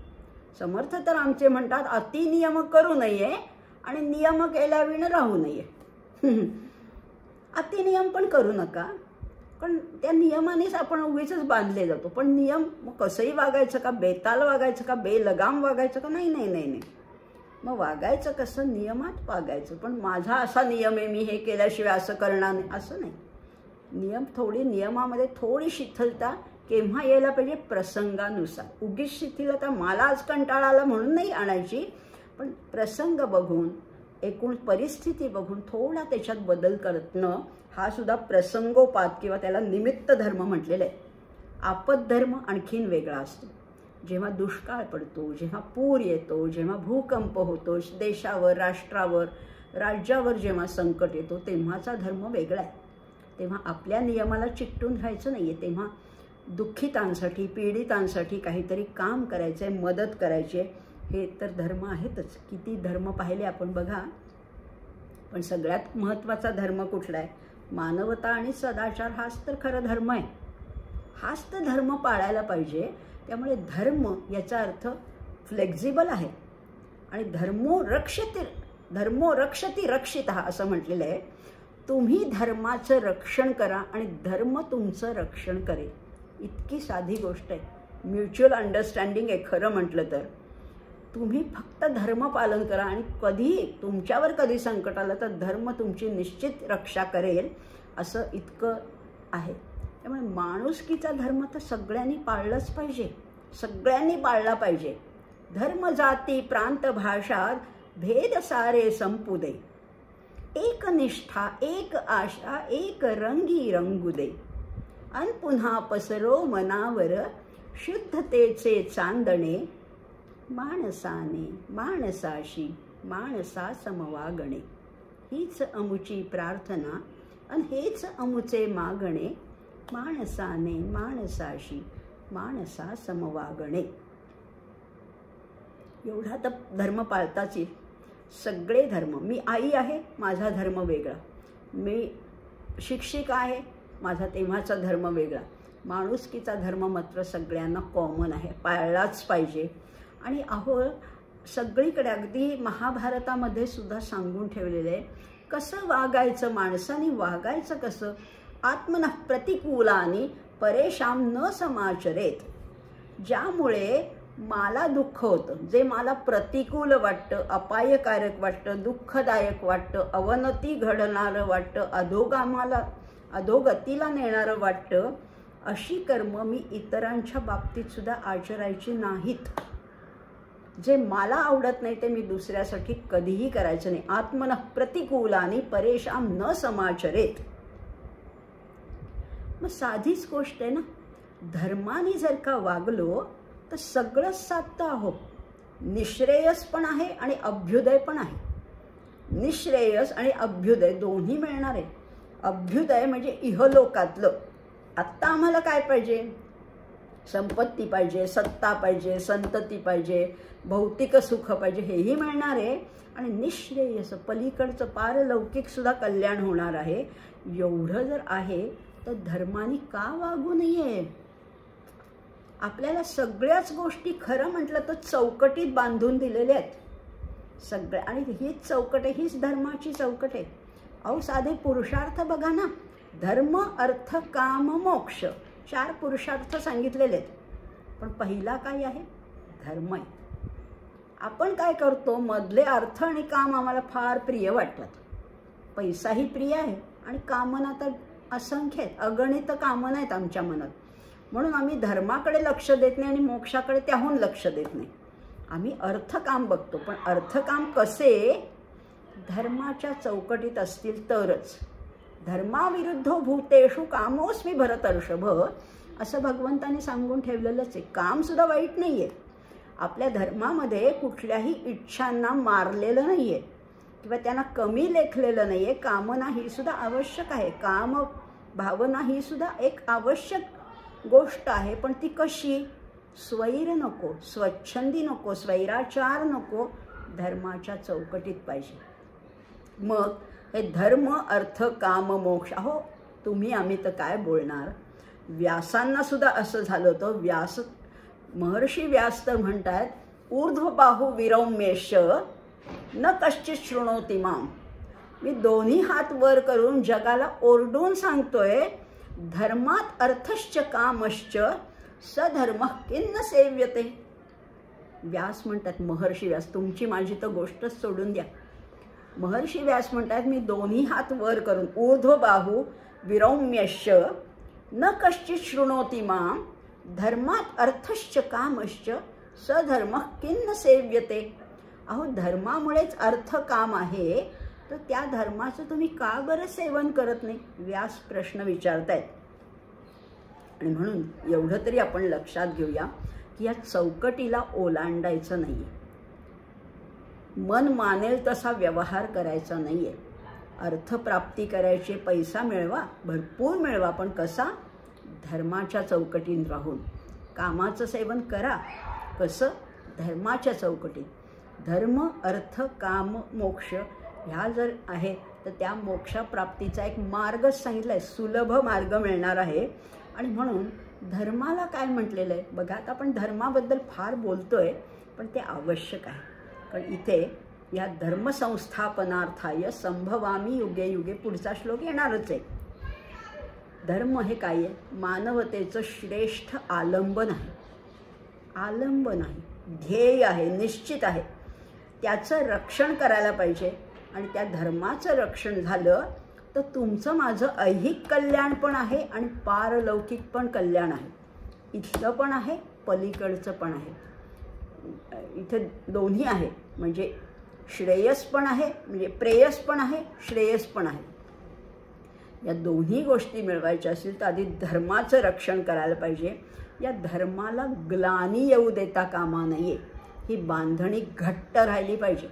समर्थ तर आमचे म्हणतात अतिनियम करू नये आणि नियम केल्याविण राहू नये. अतिनियम पण करू नका, पण त्या नियमानेच आपण उगीच बांधले जातो. पण नियम मग कसंही वागायचं का, बेताल वागायचं का, बेलगाम वागायचं का? नाही नाही नाही नाही. मग वागायचं कसं, नियमात वागायचं. पण माझा असा नियम आहे, मी हे केल्याशिवाय असं करणार नाही असं नाही. नियमामध्ये थोडी शिथिलता केव्हा यायला पाहिजे, प्रसंगानुसार. उगीच शिथिलता मला आज कंटाळा आला म्हणून नाही आणायची, पण प्रसंग बघून, एकूण परिस्थिती बघून थोडा त्याच्यात बदल करणं हा सुद्धा प्रसंगोपात किंवा त्याला निमित्त धर्म म्हटलेलं आहे. आपद धर्म आणखीन वेगळा असतो. जेव्हा दुष्काळ पडतो, जेव्हा पूर येतो, जेव्हा भूकंप होतो, देशावर, राष्ट्रावर, राज्यावर जेव्हा संकट येतो तेव्हाचा धर्म वेगळा आहे. तेव्हा आपल्या नियमाला चिकटून राहायचं नाही आहे. तेव्हा दुःखितांसाठी, पीडितांसाठी काहीतरी काम करायचं आहे, मदत करायची आहे. हे तर धर्म आहेतच. किती धर्म पाहिले आपण बघा. पण सगळ्यात महत्त्वाचा धर्म कुठला आहे, मानवता आणि सदाचार. हाच तर खरं धर्म आहे. हाच तर धर्म पाळायला पाहिजे. त्यामुळे धर्म याचा अर्थ फ्लेक्झिबल आहे. आणि धर्मो रक्षति रक्षितः असं म्हटलेलं आहे. तुम्ही धर्माचं रक्षण करा आणि धर्म तुमचं रक्षण करेल. इतकी साधी गोष्ट आहे. म्युच्युअल अंडरस्टँडिंग आहे खरं म्हटलं तर. तुम्ही फक्त धर्म पालन करा आणि कधी तुमच्यावर कधी संकट आलं तर धर्म तुमची निश्चित रक्षा करेल, असं इतकं आहे. त्यामुळे माणुसकीचा धर्म तर सगळ्यांनी पाळलंच पाहिजे, सगळ्यांनी पाळला पाहिजे. धर्म, जाती, प्रांत, भाषा भेद सारे संपू दे. एक निष्ठा, एक आशा, एक रंगी रंगू दे. अन पुन्हा पसरो मनावर शुद्धतेचे चांदणे. माणसाने माणसाशी माणसा समवागणे. हीच अमुची प्रार्थना आणि हेच अमुचे मागणे. माणसाने माणसाशी माणसा समवागणे. एवढा तर धर्म पाळताच. सगळे धर्म. मी आई आहे, माझा धर्म वेगळा. मी शिक्षिका आहे, माझा तेव्हाचा धर्म वेगळा. माणुसकीचा धर्म मात्र सगळ्यांना कॉमन आहे, पाळलाच पाहिजे. आणि अहो सगळीकडे अगदी महाभारतामध्ये सुद्धा सांगून ठेवलेलं आहे कसं वागायचं, माणसाने वागायचं कसं. आत्मनः प्रतिकूलानी परेशान न समाचरेत. ज्यामुळे मला दुःख होतं, जे मला प्रतिकूल वाटतं, अपायकारक वाटतं, दुःखदायक वाटतं, अवनती घडणारं वाटतं, अधोगतीला नेणारं वाटतं, अशी कर्म मी इतरांच्या बाबतीत सुद्धा आचरायची नाहीत. जे मला आवडत नाही ते मी दुसऱ्यासाठी कधीही करायचं नाही. आत्मनः प्रतिकूलानी परेशान न समाचरेत. मग साधीच गोष्ट आहे ना. धर्माने जर का वागलो तर सगळंच साधतं. आहो, निश्रेयस पण आहे आणि अभ्युदय पण आहे. निश्रेयस आणि अभ्युदय दोन्ही मिळणार आहे. अभ्युदय म्हणजे इहलोकातलं. आत्ता आम्हाला काय पाहिजे, संपत्ती पाहिजे, सत्ता पाहिजे, संतती पाहिजे, भौतिक सुख पाहिजे, हेही मिळणार आहे. आणि निश्रेयस पलीकडचं पारलौकिक सुद्धा कल्याण होणार आहे. एवढं जर आहे तर धर्माने का वागू नये. आपल्याला सगळ्याच गोष्टी खरं म्हटलं तर चौकटीत बांधून दिलेल्या आहेत सगळ्या. आणि हीच चौकट आहे, हीच धर्माची चौकट आहे. अहो साधे पुरुषार्थ बघा ना. धर्म, अर्थ, काम, मोक्ष 4 पुरुषार्थ सांगितलेले आहेत. पण पहिला काय आहे, धर्म आहे. आपण काय करतो, मधले अर्थ आणि काम आम्हाला फार प्रिय वाटतात. पैसाही प्रिय आहे आणि कामना तर असंख्य आहेत, अगणित कामना आहेत आमच्या मनात. म्हणून आम्ही धर्माकडे लक्ष देत नाही आणि मोक्षाकडे त्याहून लक्ष देत नाही. आम्ही अर्थकाम बघतो, पण अर्थकाम कसे धर्माच्या चौकटीत असतील तरच. धर्माविरुद्धो भूतेषु कामोस्मी भरतर्षभ असं भगवंताने सांगून ठेवलेलंच आहे. कामसुद्धा वाईट नाही आहे. आपल्या धर्मामध्ये कुठल्याही इच्छांना मारलेलं नाही आहे किंवा त्यांना कमी लेखलेलं नाही आहे. कामना ही सुद्धा आवश्यक आहे. काम भावना ही सुद्धा एक आवश्यक गोष्ट आहे. पण ती कशी? स्वैर नको, स्वच्छंदी नको, स्वैराचार नको, धर्माच्या चौकटीत पाहिजे. मग हे धर्म अर्थ काम मोक्ष. अहो तुम्ही आम्ही तर काय बोलणार. व्यासांना सुद्धा असं झालं होतं. महर्षी व्यास तर म्हणतात ऊर्ध्वबाहू विरौम्येश न कश्चित शृणोति माम. मी दोन्ही हात वर करून जगाला ओरडून सांगतोय धर्मात अर्थश्च कामश्च सधर्म किन्न सेव्यते. व्यास म्हणतात, महर्षी व्यास, तुमची माझी तर गोष्टच सोडून द्या. महर्षी व्यास म्हणतात मी दोन्ही हात वर करून ऊर्ध्वबाहू विरौम्यश्च न कश्चित शृणोति माम धर्मात अर्थश्च कामश्च सधर्म किन्न सेव्यते. अहो धर्मामुळेच अर्थ काम आहे, तर त्या धर्माचं तुम्ही का बरं सेवन करत नाही? व्यास प्रश्न विचारतायत. आणि म्हणून एवढं तरी आपण लक्षात घेऊया की या चौकटीला ओलांडायचं नाही आहे. मन मानेल तसा व्यवहार करायचा नाही आहे. अर्थप्राप्ती करायची, पैसा मिळवा, भरपूर मिळवा, पण कसा? धर्माच्या चौकटीत राहून. कामाचं सेवन करा, कसं? धर्माच्या चौकटीत. धर्म अर्थ काम मोक्ष ह्या जर आहेत तर त्या मोक्षप्राप्तीचा एक मार्गच सांगितला आहे, सुलभ मार्ग मिळणार आहे. आणि म्हणून धर्माला काय म्हटलेलं आहे बघा. आता आपण धर्माबद्दल फार बोलतोय, पण ते आवश्यक आहे. कारण इथे या धर्मसंस्थापनार्थाय संभवामी युगे युगे पुढचा श्लोक येणारच आहे. धर्म हे काय आहे? मानवतेचं श्रेष्ठ आलंबन आहे. आलंबन आहे, ध्येय आहे, निश्चित आहे. त्याचं रक्षण करायला पाहिजे. आणि त्या धर्माचं रक्षण झालं तर तुमचं माझं ऐहिक कल्याण पण आहे आणि पारलौकिक पण कल्याण आहे. इथलं पण आहे, पलीकडचं पण आहे. इथे दोन्ही आहे. म्हणजे श्रेयस पण आहे, म्हणजे प्रेयस पण आहे, श्रेयस पण आहे. या दोन्ही गोष्टी मिळवायच्या असतील तर आधी धर्माचं रक्षण करायला पाहिजे. या धर्माला ग्लानी येऊ देता कामा नये. ही बांधणी घट्ट राहिली पाहिजे.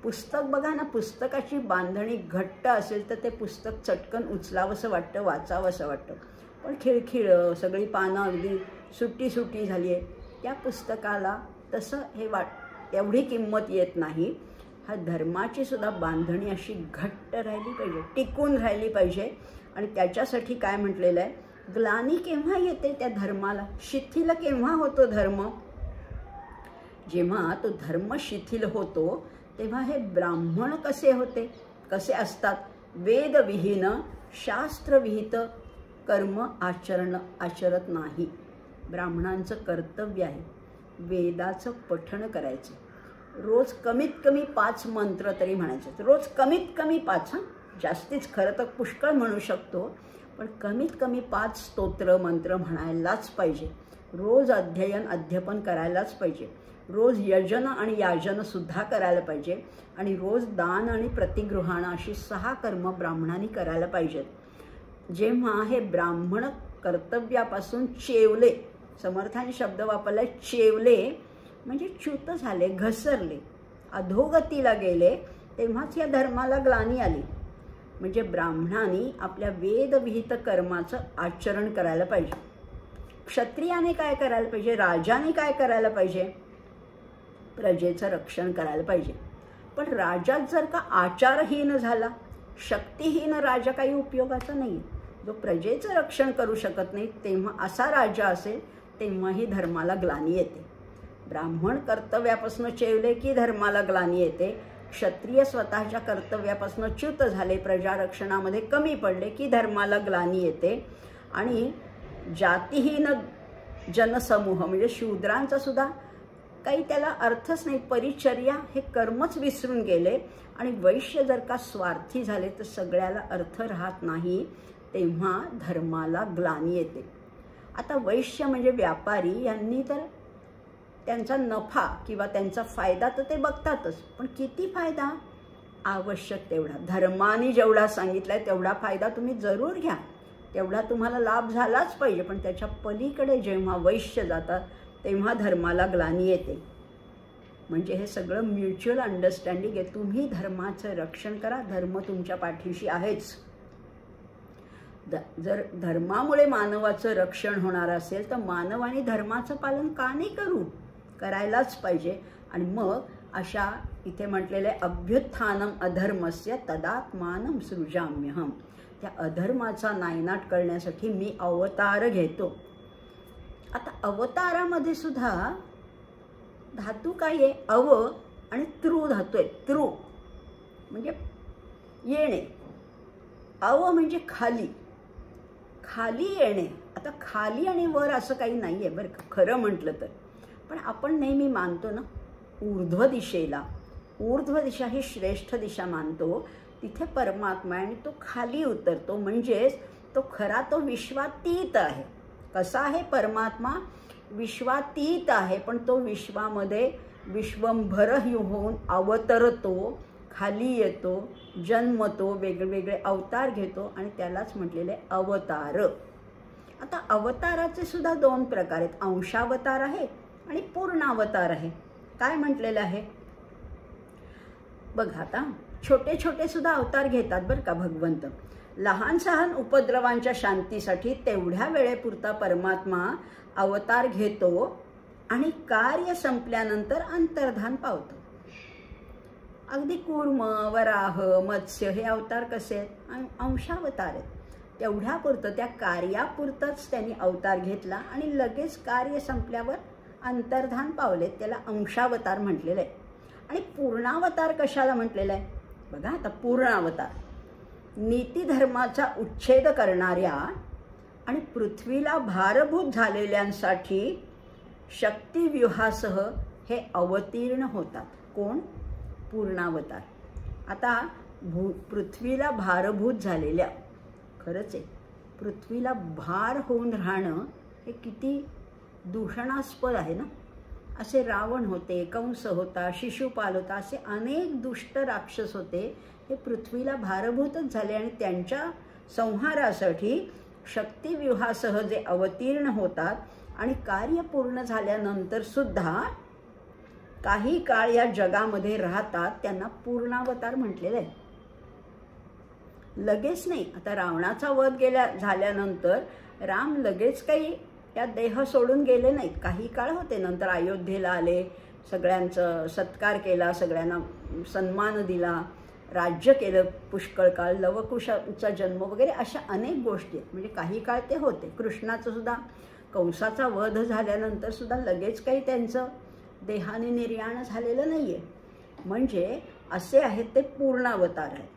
पुस्तक बघा ना, पुस्तकाची बांधणी घट्ट असेल तर ते पुस्तक चटकन उचलावंसं वाटतं, वाचावंसं वाटतं. पण खिळखिळं सगळी पानं अगदी सुटी सुटी झाली आहे, त्या पुस्तकाला तसं एवढी किंमत येत नाही. हा धर्माची सुद्धा बांधणी अशी घट्ट राहिली पाहिजे, टिकून राहिली पाहिजे. आणि त्याच्यासाठी काय म्हटलेलं आहे? ग्लानी केव्हा येते त्या धर्माला? शिथिल केव्हा होतो धर्म? जेव्हा तो धर्म शिथिल होतो तेव्हा हे ब्राह्मण कसे होते, कसे असतात? वेदविहीन शास्त्रविहित कर्म आचरत नाही. ब्राह्मणांचं कर्तव्य आहे वेदाचं पठण करायचं. रोज कमीत कमी 5 मंत्र तरी म्हणायचे. रोज कमीत कमी 5, जास्तीच खरं तर पुष्कळ म्हणू शकतो, पण कमीत कमी 5 स्तोत्र मंत्र म्हणायलाच पाहिजे. रोज अध्ययन करायलाच पाहिजे. रोज यजन आणि याजनसुद्धा करायला पाहिजे. आणि रोज दान आणि प्रतिगृहाणं अशी 6 कर्म ब्राह्मणांनी करायला पाहिजेत. जेव्हा हे ब्राह्मण कर्तव्यापासून चेवले, समर्थाने शब्द वापरला चेवले म्हणजे च्युत झाले, घसरले, अधोगतीला गेले, तेव्हाच या धर्माला ग्लानी आली. म्हणजे ब्राह्मणांनी आपल्या वेदविहित कर्माचं आचरण करायला पाहिजे. क्षत्रियाने काय करायला पाहिजे? राजाने काय करायला पाहिजे? प्रजेचं रक्षण करायला पाहिजे. पण राजाच जर का आचारहीन झाला, शक्तिहीन राजा काही उपयोगाचा नाही. जो प्रजेचं रक्षण करू शकत नाही तेव्हा असा राजा असेल तेव्हाही धर्माला ग्लानी येते. ब्राह्मण कर्तव्यापासून चेवले की धर्माला ग्लानी येते. क्षत्रिय स्वतःच्या कर्तव्यापासून च्युत झाले, प्रजारक्षणामध्ये कमी पडले की धर्माला ग्लानी येते. आणि जातीहीन जनसमूह म्हणजे शूद्रांचा सुद्धा काही त्याला अर्थच नाही. परिचर्या हे कर्मच विसरून गेले आणि वैश्य जर का स्वार्थी झाले तर सगळ्याला अर्थ राहत नाही, तेव्हा धर्माला ग्लानी येते. आता वैश्य म्हणजे व्यापारी, यांनी तर त्यांचा नफा किंवा त्यांचा फायदा तर ते बघतातच, पण किती फायदा? आवश्यक तेवढा. धर्माने जेवढा सांगितलाय तेवढा फायदा तुम्ही जरूर घ्या, तेवढा तुम्हाला लाभ झालाच पाहिजे. पण त्याच्या पलीकडे जेव्हा वैश्य जातात तेव्हा धर्माला ग्लानी येते. म्हणजे हे सगळं म्युच्युअल अंडरस्टँडिंग आहे. तुम्ही धर्माचं रक्षण करा, धर्म तुमच्या पाठीशी आहेच. जर धर्मामुळे मानवाचं रक्षण होणार असेल तर मानवाने धर्माचं पालन का नाही करायलाच पाहिजे. आणि मग अशा इथे म्हटलेले अभ्युत्थानम अधर्मस्य तदात्मानं सृजाम्यहम, त्या अधर्माचा नायनाट करण्यासाठी मी अवतार घेतो. आता अवतारामध्ये सुद्धा धातू काय आहे? अव आणि तृ धातू आहे. तृ म्हणजे येणे, अव म्हणजे खाली, खाली येणे. आता खाली आणि वर असं काही नाही आहे बरं का खरं म्हटलं तर. पण आपण नेहमी मानतो ना ऊर्ध्व दिशेला, ऊर्ध्व दिशा ही श्रेष्ठ दिशा मानतो, तिथे परमात्मा आहे आणि तो खाली उतरतो. म्हणजेच तो खरा तो विश्वातीत आहे. कसा आहे परमात्मा? विश्वातीत आहे, पण तो विश्वामध्ये विश्वंभर होऊन अवतरतो, खाली येतो, जन्मतो, वेगवेगळे अवतार घेतो आणि त्यालाच म्हटलेले अवतार. आता अवताराचे सुद्धा दोन प्रकार आहेत. अंशावतार आहे आणि पूर्णावतार आहे. काय म्हटलेलं आहे बघा. आता छोटे छोटे सुद्धा अवतार घेतात बरं का भगवंत. लहान सहान उपद्रवांच्या शांतीसाठी तेवढ्या वेळेपुरता परमात्मा अवतार घेतो आणि कार्य संपल्यानंतर अंतर्धान पावतो. अगदी कूर्म, वराह, मत्स्य हे अवतार कसे आहेत? अंशावतार आहेत. तेवढ्यापुरतं त्या कार्यापुरतंच त्यांनी अवतार घेतला आणि लगेच कार्य संपल्यावर अंतर्धान पावले. त्याला अंशावतार म्हटलेलं आहे. आणि पूर्णावतार कशाला म्हटलेलं आहे बघा. आता पूर्णावतार नीतिधर्माचा उच्छेद करणाऱ्या आणि पृथ्वीला भारभूत झालेल्यांसाठी शक्तिव्यूहासह हे अवतीर्ण होतात. कोण? पूर्णावतार. आता पृथ्वीला भारभूत झालेल्या, खरंच आहे पृथ्वीला भार होऊन राहणं हे किती दूषणास्पद आहे ना. असे रावण होते, कंस होता, शिशुपाल होता, असे अनेक दुष्ट राक्षस होते. हे पृथ्वीला भारभूतच झाले आणि त्यांच्या संहारासाठी शक्तिव्यूहासह जे अवतीर्ण होतात आणि कार्य पूर्ण झाल्यानंतर सुद्धा काही काळ या जगामध्ये राहतात, त्यांना पूर्णावतार म्हटलेलं आहे. लगेच नाही. आता रावणाचा वध झाल्यानंतर राम लगेच काही या देह सोडून गेले नाहीत. काही काळ होते, नंतर अयोध्येला आले, सगळ्यांचं सत्कार केला, सगळ्यांना सन्मान दिला, राज्य केलं पुष्कळ काळ, लवकुशाचा जन्म वगैरे अशा अनेक गोष्टी आहेत. म्हणजे काही काळ ते होते. कृष्णाचं सुद्धा कंसाचा वध झाल्यानंतर सुद्धा लगेच काही त्यांचं देहाने निर्याण झालेलं नाही आहे. म्हणजे असे आहेत ते पूर्णावतार आहेत.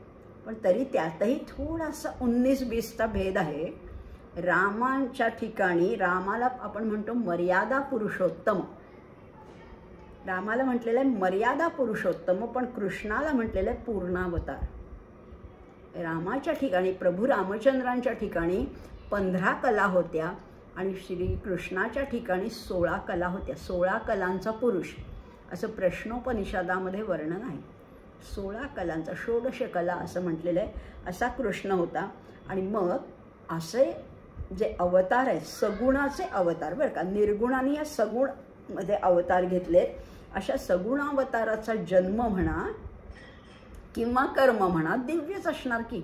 पण तरी त्यातही थोडासा 19-20चा भेद आहे. रामांच्या ठिकाणी रामाला आपण म्हणतो मर्यादा पुरुषोत्तम, रामाला म्हटलेलं आहे मर्यादा पुरुषोत्तम, पण कृष्णाला म्हटलेलं आहे पूर्णावतार. रामाच्या ठिकाणी प्रभू रामचंद्रांच्या ठिकाणी 15 कला होत्या आणि श्रीकृष्णाच्या ठिकाणी 16 कला होत्या. 16 कलांचा पुरुष असं प्रश्नोपनिषदामध्ये वर्णन आहे. 16 कलांचा, 16 कला असं म्हटलेलं आहे. असा कृष्ण होता. आणि मग असे जे अवतार आहेत, सगुणाचे अवतार बरं का, निर्गुणाने या सगुणमध्ये अवतार घेतलेत. अशा सगुणावताराचा जन्म म्हणा किंवा कर्म म्हणा दिव्यच असणार की.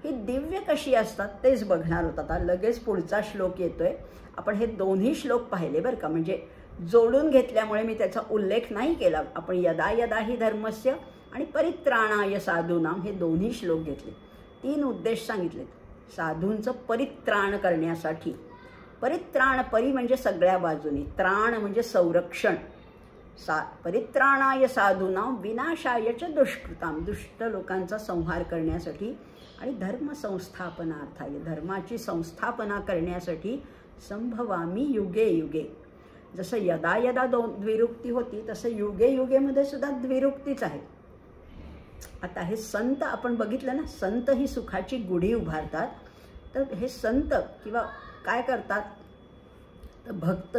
ही दिव्य कशी असतात तेच बघणार होतं. आता लगेच पुढचा श्लोक येतोय. आपण हे दोन्ही श्लोक पाहिले बरं का, म्हणजे जोडून घेतल्यामुळे मी त्याचा उल्लेख नाही केला. आपण यदा यदा ही धर्मस्य आणि परित्राणाय साधूनाम हे दोन्ही श्लोक घेतले. 3 उद्देश सांगितलेत साधूंचं परित्राण करण्यासाठी. परित्राण, परी म्हणजे सगळ्या बाजूनी, त्राण म्हणजे संरक्षण. परित्राणाय साधूनाम विनाशाय च दुष्कृताम, दुष्ट लोकांचा संहार करण्यासाठी आणि धर्म संस्थापनार्थाय, धर्माची संस्थापना करण्यासाठी संभवामी युगे युगे. जसं यदा यदा द्विरुक्ती होती तसं युगे युगेमध्ये सुद्धा द्विरुक्तीच आहे. आता हे संत आपण बघितलं ना, संत ही सुखाची गुढी उभारतात. तर हे संत किंवा काय करतात, तर भक्त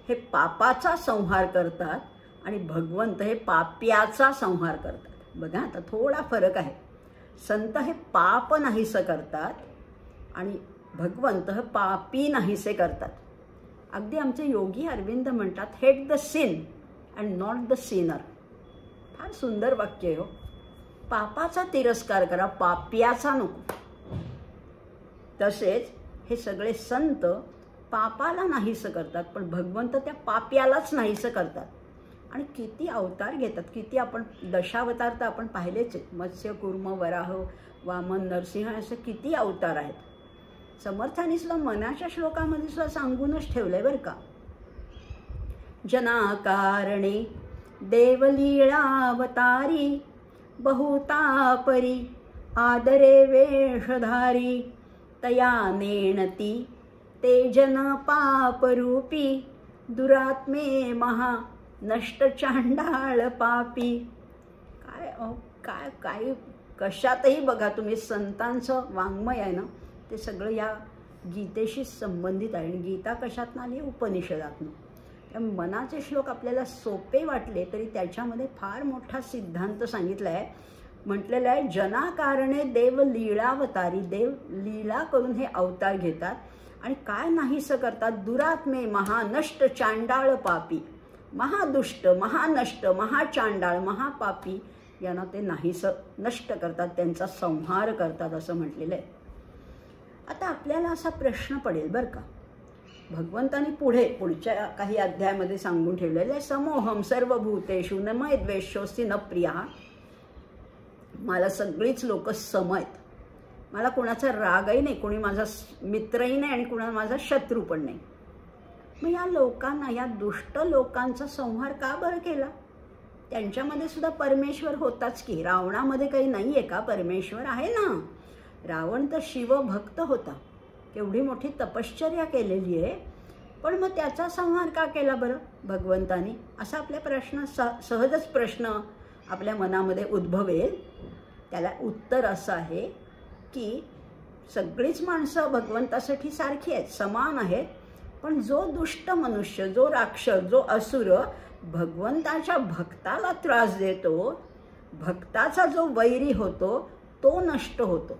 हे पापाचा संहार करतात आणि भगवंत हे पाप्याचा संहार करतात. बघा आता थोडा फरक आहे. संत हे पाप नाहीसे करतात आणि भगवंत हे पापी नाहीसे करतात. अगदी आमचे योगी अरविंद म्हणतात, hate the sin and not the sinner. फार सुंदर वाक्य आहे हो. पापाचा तिरस्कार करा, पाप्याचा नको. तसेच हे सगळे संत पापाला नाहीसं करतात, पण भगवंत त्या पाप्यालाच नाहीसं करतात. आणि किती अवतार घेतात, किती आपण दशावतार तर आपण पाहिलेच आहेत. मत्स्य, कूर्म, वराह, वामन, नरसिंह असे किती अवतार आहेत. समर्थांनी सुद्धा मनाच्या श्लोकामध्ये सुद्धा सांगूनच ठेवलंय बरं का. जनाकारणे देवलीळावतारी बहुतापरी आदरे वेषधारी तया नेणती ते जन पापरूपी दुरात्मे महा नष्ट चांडाळ पापी. काय काय काय कशातही बघा तुम्ही संतांचं वाङ्मय आहे ना, ते सगळं या गीतेशी संबंधित आहे. आणि गीता कशातनं आली, उपनिषदातनं. त्या मनाचे श्लोक आपल्याला सोपे वाटले तरी त्याच्यामध्ये फार मोठा सिद्धांत सांगितला आहे. म्हटलेलं आहे, जनाकारणे देव लीळावतारी. देव लीला करून हे अवतार घेतात आणि काय नाहीसं करतात, दुरात्मे महानष्ट चांडाळ पापी. महादुष्ट, महानष्ट, महाचांडाळ, महापापी यांना ते नाहीसं नष्ट करतात, त्यांचा संहार करतात असं म्हटलेलं आहे. आता आपल्याला असा प्रश्न पडेल बरं का, भगवंतांनी पुढच्या काही अध्यायामध्ये सांगून ठेवलेलं आहे, समोहम सर्वभूतेषु न मय द्वेषोऽस्ति न प्रिया. मला सगळीच लोक सम आहेत, मला कोणाचा रागही नाही, कोणी माझा मित्रही नाही आणि कोणा माझा शत्रू पण नाही. मग या लोकांना, या दुष्ट लोकांचा संहार का बरं केला? त्यांच्यामध्ये सुद्धा परमेश्वर होताच की. रावणामध्ये काही नाही आहे का, परमेश्वर आहे ना. रावण तर शिवभक्त होता, केवढी मोठी तपश्चर्या केलेली आहे, पण मग त्याचा संहार का केला बरं भगवंतानी? असा आपल्या प्रश्न सहजच प्रश्न आपल्या मनामध्ये उद्भवेल. त्याला उत्तर असं आहे की सगळीच माणसं भगवंतासाठी सारखी आहेत, समान आहेत. पण जो दुष्ट मनुष्य, जो राक्षस, जो असुर भगवंताच्या भक्ताला त्रास देतो, भक्ताचा जो वैरी होतो तो नष्ट होतो.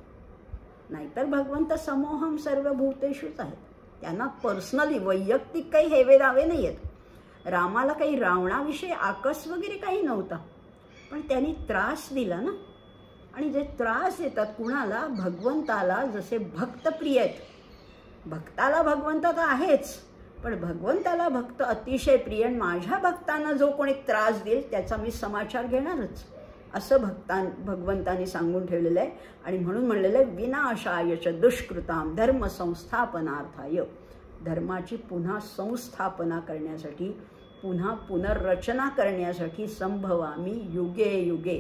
नाहीतर भगवंत समोहम सर्वभूतेषुच आहेत. त्यांना पर्सनली वैयक्तिक काही हेवेदावे नाही आहेत. रामाला काही रावणाविषयी आकस वगैरे काही नव्हता, पण त्यांनी त्रास दिला ना. आणि जे त्रास देतात कुणाला, भगवंताला. जसे भक्त प्रिय आहेत, भक्ताला भगवंत तर आहेच, पण भगवंताला भक्त अतिशय प्रिय. माझ्या भक्तांना जो कोणी त्रास देईल त्याचा मी समाचार घेणारच, असं भगवंतांनी सांगून ठेवलेलं आहे. आणि म्हणून म्हणलेलं आहे, विनाशाय च दुष्कृताम धर्म संस्थापनार्थाय. धर्माची पुन्हा संस्थापना करण्यासाठी, पुन्हा पुनर्रचना करण्यासाठी संभवामी युगे युगे.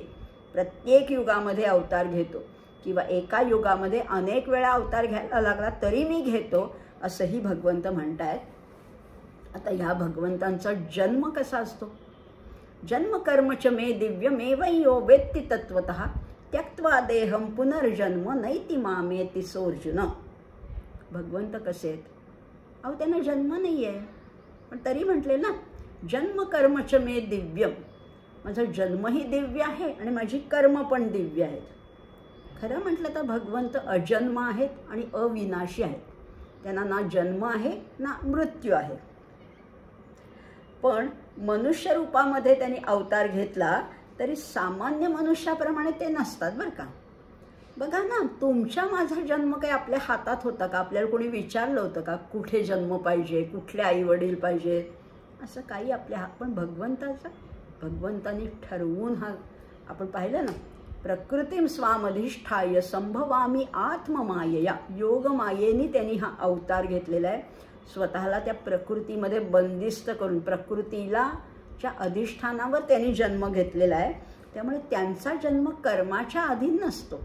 प्रत्येक युगामध्ये अवतार घेतो किंवा एका युगामध्ये अनेक वेळा अवतार घ्यायला लागला तरी मी घेतो, असंही भगवंत म्हणतायत. आता ह्या भगवंतांचा जन्म कसा असतो? जन्म कर्मच मे दिव्यमेवयो वेत्ति तत्वतः त्यक्त्वा देहम पुनर्जन्म नैति मामेति सोऽर्जुन. भगवंत कसे आहेत? अहो त्यांना जन्म नाही आहे, पण तरी म्हटले ना, जन्म कर्मच मे दिव्यम. माझा जन्मही दिव्य आहे आणि माझी कर्म पण दिव्य आहेत. खरं म्हटलं तर भगवंत अजन्म आहेत आणि अविनाशी आहेत. त्यांना ना जन्म आहे ना मृत्यू आहे. पण मनुष्य रूपामध्ये त्यांनी अवतार घेतला तरी सामान्य मनुष्याप्रमाणे ते नसतात बरं का. बघा ना, तुमच्या माझा जन्म काही आपल्या हातात होता का? आपल्याला कोणी विचारलं होतं का कुठे जन्म पाहिजे, कुठले आई वडील पाहिजे? असं काही आपल्या हात. पण भगवंतांनी ठरवून हा आपण पाहिलं ना, प्रकृतीम स्वामधिष्ठाय संभवामी आत्ममायया. योगमायेने त्यांनी हा अवतार घेतलेला आहे. स्वतःला त्या प्रकृतीमध्ये बंदिस्त करून प्रकृतीला च्या अधिष्ठानावर त्यांनी जन्म घेतलेला आहे. त्यामुळे त्यांचा जन्म कर्माच्या अधीन नसतो.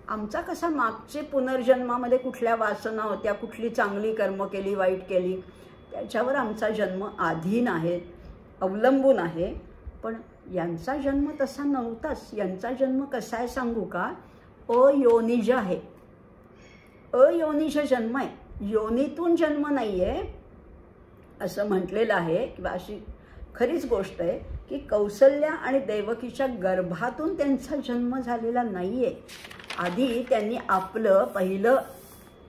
आमचा कसा मागचे पुनर्जन्मामध्ये कुठल्या वासना होत्या, कुठली चांगली कर्म केली, वाईट केली, त्याच्यावर आमचा जन्म अधीन आहे, अवलंबून आहे. पण यांचा जन्म तसा नव्हताच. यांचा जन्म कसा आहे सांगू का? अयोनिज आहे. अयोनिज जन्म आहे, योनीतून जन्म नाही आहे असं म्हटलेलं आहे. किंवा अशी खरीच गोष्ट आहे की कौसल्या आणि देवकीच्या गर्भातून त्यांचा जन्म झालेला नाही आहे. आधी त्यांनी आपलं पहिलं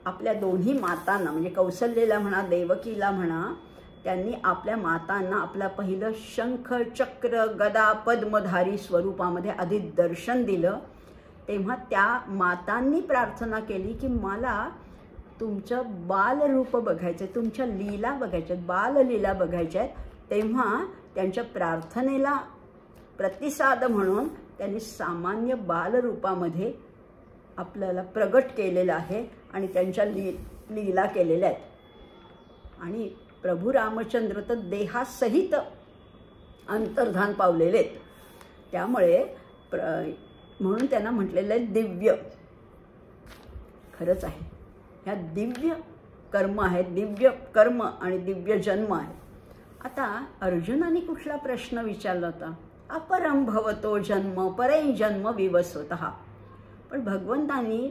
आपल्या दोन्ही मातांना, म्हणजे कौसल्याला म्हणा देवकीला म्हणा, त्यांनी आपल्या मातांना आपलं पहिलं शंख चक्र गदा पद्मधारी स्वरूपामध्ये आधी दर्शन दिलं. तेव्हा त्या मातांनी प्रार्थना केली की मला तुमचं बालरूप बघायचं, तुमच्या लीला बघायच्या, बाललीला बघायच्या आहेत. तेव्हा त्यांच्या प्रार्थनेला प्रतिसाद म्हणून त्यांनी सामान्य बालरूपामध्ये आपल्याला प्रगट केलेलं आहे आणि त्यांच्या लीला केलेल्या आहेत. आणि प्रभू रामचंद्र तर देहासहित अंतर्धान पावलेले आहेत. त्यामुळे म्हणून त्यांना म्हटलेलं आहे दिव्य. खरंच आहे, ह्या दिव्य कर्म आहेत, दिव्य कर्म आणि दिव्य जन्म आहे. आता अर्जुनाने कुठला प्रश्न विचारला होता? अपरम भवतो जन्म परै जन्म विवस्वतः. पण भगवंतांनी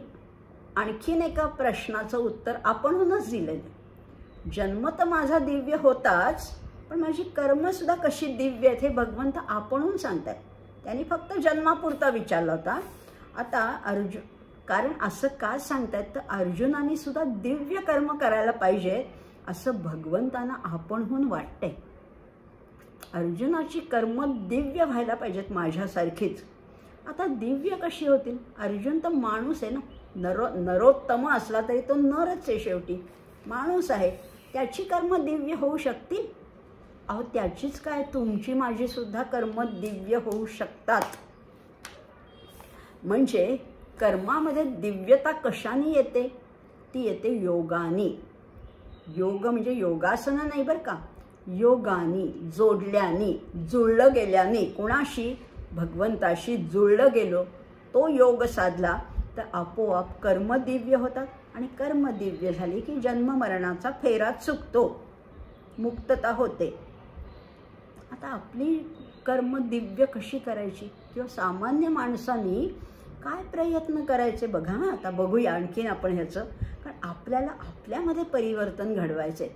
आणखीन एका प्रश्नाचं उत्तर आपणहूनच दिलेलं. जन्म तर माझा दिव्य होताच, पण माझी कर्मसुद्धा कशी दिव्य आहेत हे भगवंत आपणहून सांगतात. त्यांनी फक्त जन्मापुरता विचारला होता. आता कारण असं का सांगतात तर अर्जुनाने सुद्धा दिव्य कर्म करायला पाहिजे असं भगवंतांना आपणहून वाटतंय. अर्जुनाची कर्म दिव्य व्हायला पाहिजेत माझ्यासारखीच. आता दिव्य कशी होतील? अर्जुन तर माणूस आहे ना, नरोत्तम असला तरी तो नरच आहे, शेवटी माणूस आहे. त्याची कर्म दिव्य होऊ शकतील? अहो त्याचीच काय, तुमची माझी सुद्धा कर्म दिव्य होऊ शकतात. म्हणजे कर्मामध्ये दिव्यता कशाने येते? ती येते योगानी. योग म्हणजे योगासनं नाही बरं का, योगानी, जोडल्याने, जुळलं गेल्याने. कुणाशी? भगवंताशी जुळलं गेलो, तो योग साधला तर आपोआप कर्म दिव्य होतात. आणि कर्म दिव्य झाली की जन्म मरणाचा फेरा चुकतो, मुक्तता होते. आता आपली कर्म दिव्य कशी करायची किंवा सामान्य माणसांनी काय प्रयत्न करायचे बघा. आता बघूया आणखीन आपण ह्याचं. कारण आपल्याला आपल्यामध्ये परिवर्तन घडवायचे.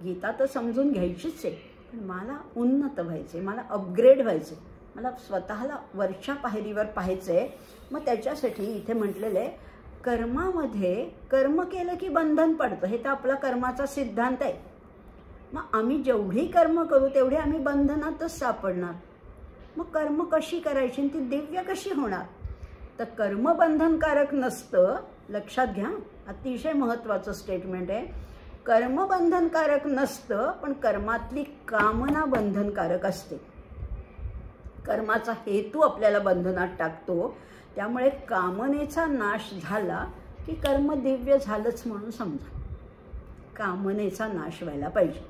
गीता तर समजून घ्यायचीच आहे, पण मला उन्नत व्हायचे, मला अपग्रेड व्हायचे, मला स्वतःला वरच्या पायरीवर पाहायचं आहे. मग त्याच्यासाठी इथे म्हटलेलं आहे कर्मामध्ये कर्म केलं की बंधन पडतं. हे तर आपला कर्माचा सिद्धांत आहे. मग आम्ही जेवढी कर्म करू तेवढी आम्ही बंधनातच सापडणार. मग कर्म कशी करायची, ती दिव्य कशी होणार? तर कर्म बंधनकारक नसतं. लक्षात घ्या, अतिशय महत्त्वाचं स्टेटमेंट आहे. कर्म बंधनकारक नसतं, पण कर्मातली कामना बंधनकारक असते. कर्माचा हेतू आपल्याला बंधनात टाकतो. त्यामुळे कामनेचा नाश झाला की कर्म दिव्य झालंच म्हणून समजा. कामनेचा नाश व्हायला पाहिजे.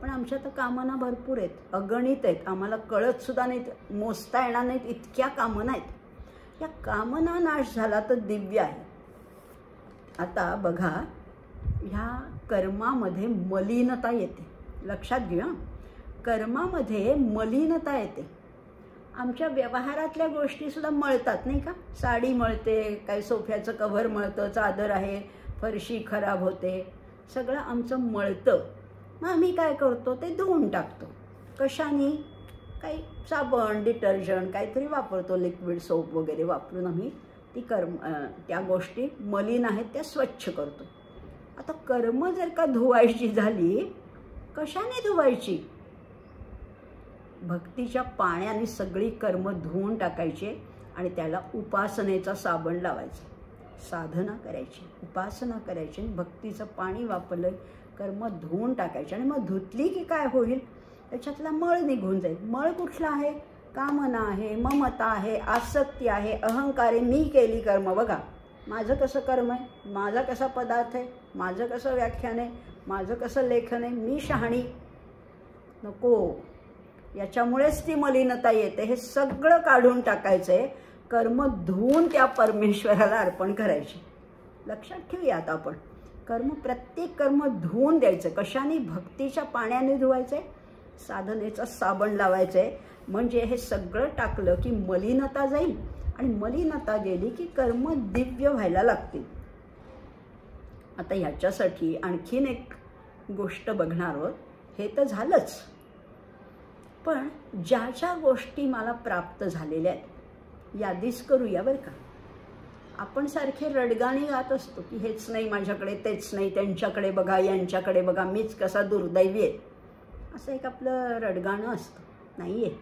पण आमच्या तर कामना भरपूर आहेत, अगणित आहेत. आम्हाला कळत सुद्धा नाहीत, मोजता येणार नाहीत, इतक्या कामना आहेत. या कामना नाश झाला तर दिव्य आहे. आता बघा, ह्या कर्मामध्ये मलिनता येते. लक्षात घ्या, कर्मामध्ये मलिनता येते. आमच्या व्यवहारातल्या गोष्टीसुद्धा मळतात नाही का? साडी मळते, काही सोफ्याचं कव्हर मळतं, चादर आहे, फरशी खराब होते, सगळं आमचं मळतं. मग आम्ही काय करतो, ते धुवून टाकतो. कशाने? काही साबण, डिटर्जंट काहीतरी वापरतो, लिक्विड सोप वगैरे वापरून आम्ही ती त्या गोष्टी मलिन आहेत त्या स्वच्छ करतो. आता कर्म जर का धुवायची झाली, कशाने धुवायची? भक्तीच्या पाण्याने सगळी कर्म धुवून टाकायचे आणि त्याला उपासनेचा साबण लावायचा. साधना करायची, उपासना करायची, भक्तीचं पाणी वापरलं, कर्म धुवून टाकायचे. आणि मग धुतली की काय होईल? त्याच्यातला मळ निघून जाईल. मळ कुठला आहे? कामना आहे, ममता आहे, आसक्ती आहे, अहंकार आहे. मी केली कर्म, बघा माझं कसं कर्म आहे, माझा कसा पदार्थ आहे, माझं कसं व्याख्यान आहे, माझं कसं लेखन आहे, मी शहाणी. नको, याच्यामुळेच ती मलिनता येते. हे सगळं काढून टाकायचं आहे, कर्म धुवून त्या परमेश्वराला अर्पण करायचे. लक्षात ठेवूया आता आपण. प्रत्येक कर्म धुवून द्यायचं. कशाने? भक्तीच्या पाण्याने धुवायचंय, साधनेचं साबण लावायचंय. म्हणजे हे सगळं टाकलं की मलिनता जाईल, आणि मलिनता गेली की कर्म दिव्य व्हायला लागतील. आता ह्याच्यासाठी आणखीन एक गोष्ट बघणार आहोत. हे तर झालंच, पण ज्या ज्या गोष्टी मला प्राप्त झालेल्या आहेत यादीच करूया बरं का. आपण सारखे रडगाणी गात असतो की हेच नाही माझ्याकडे, तेच नाही, त्यांच्याकडे बघा, यांच्याकडे बघा, मीच कसा दुर्दैवी आहे, असं एक आपलं रडगाणं असतं. नाही आहे,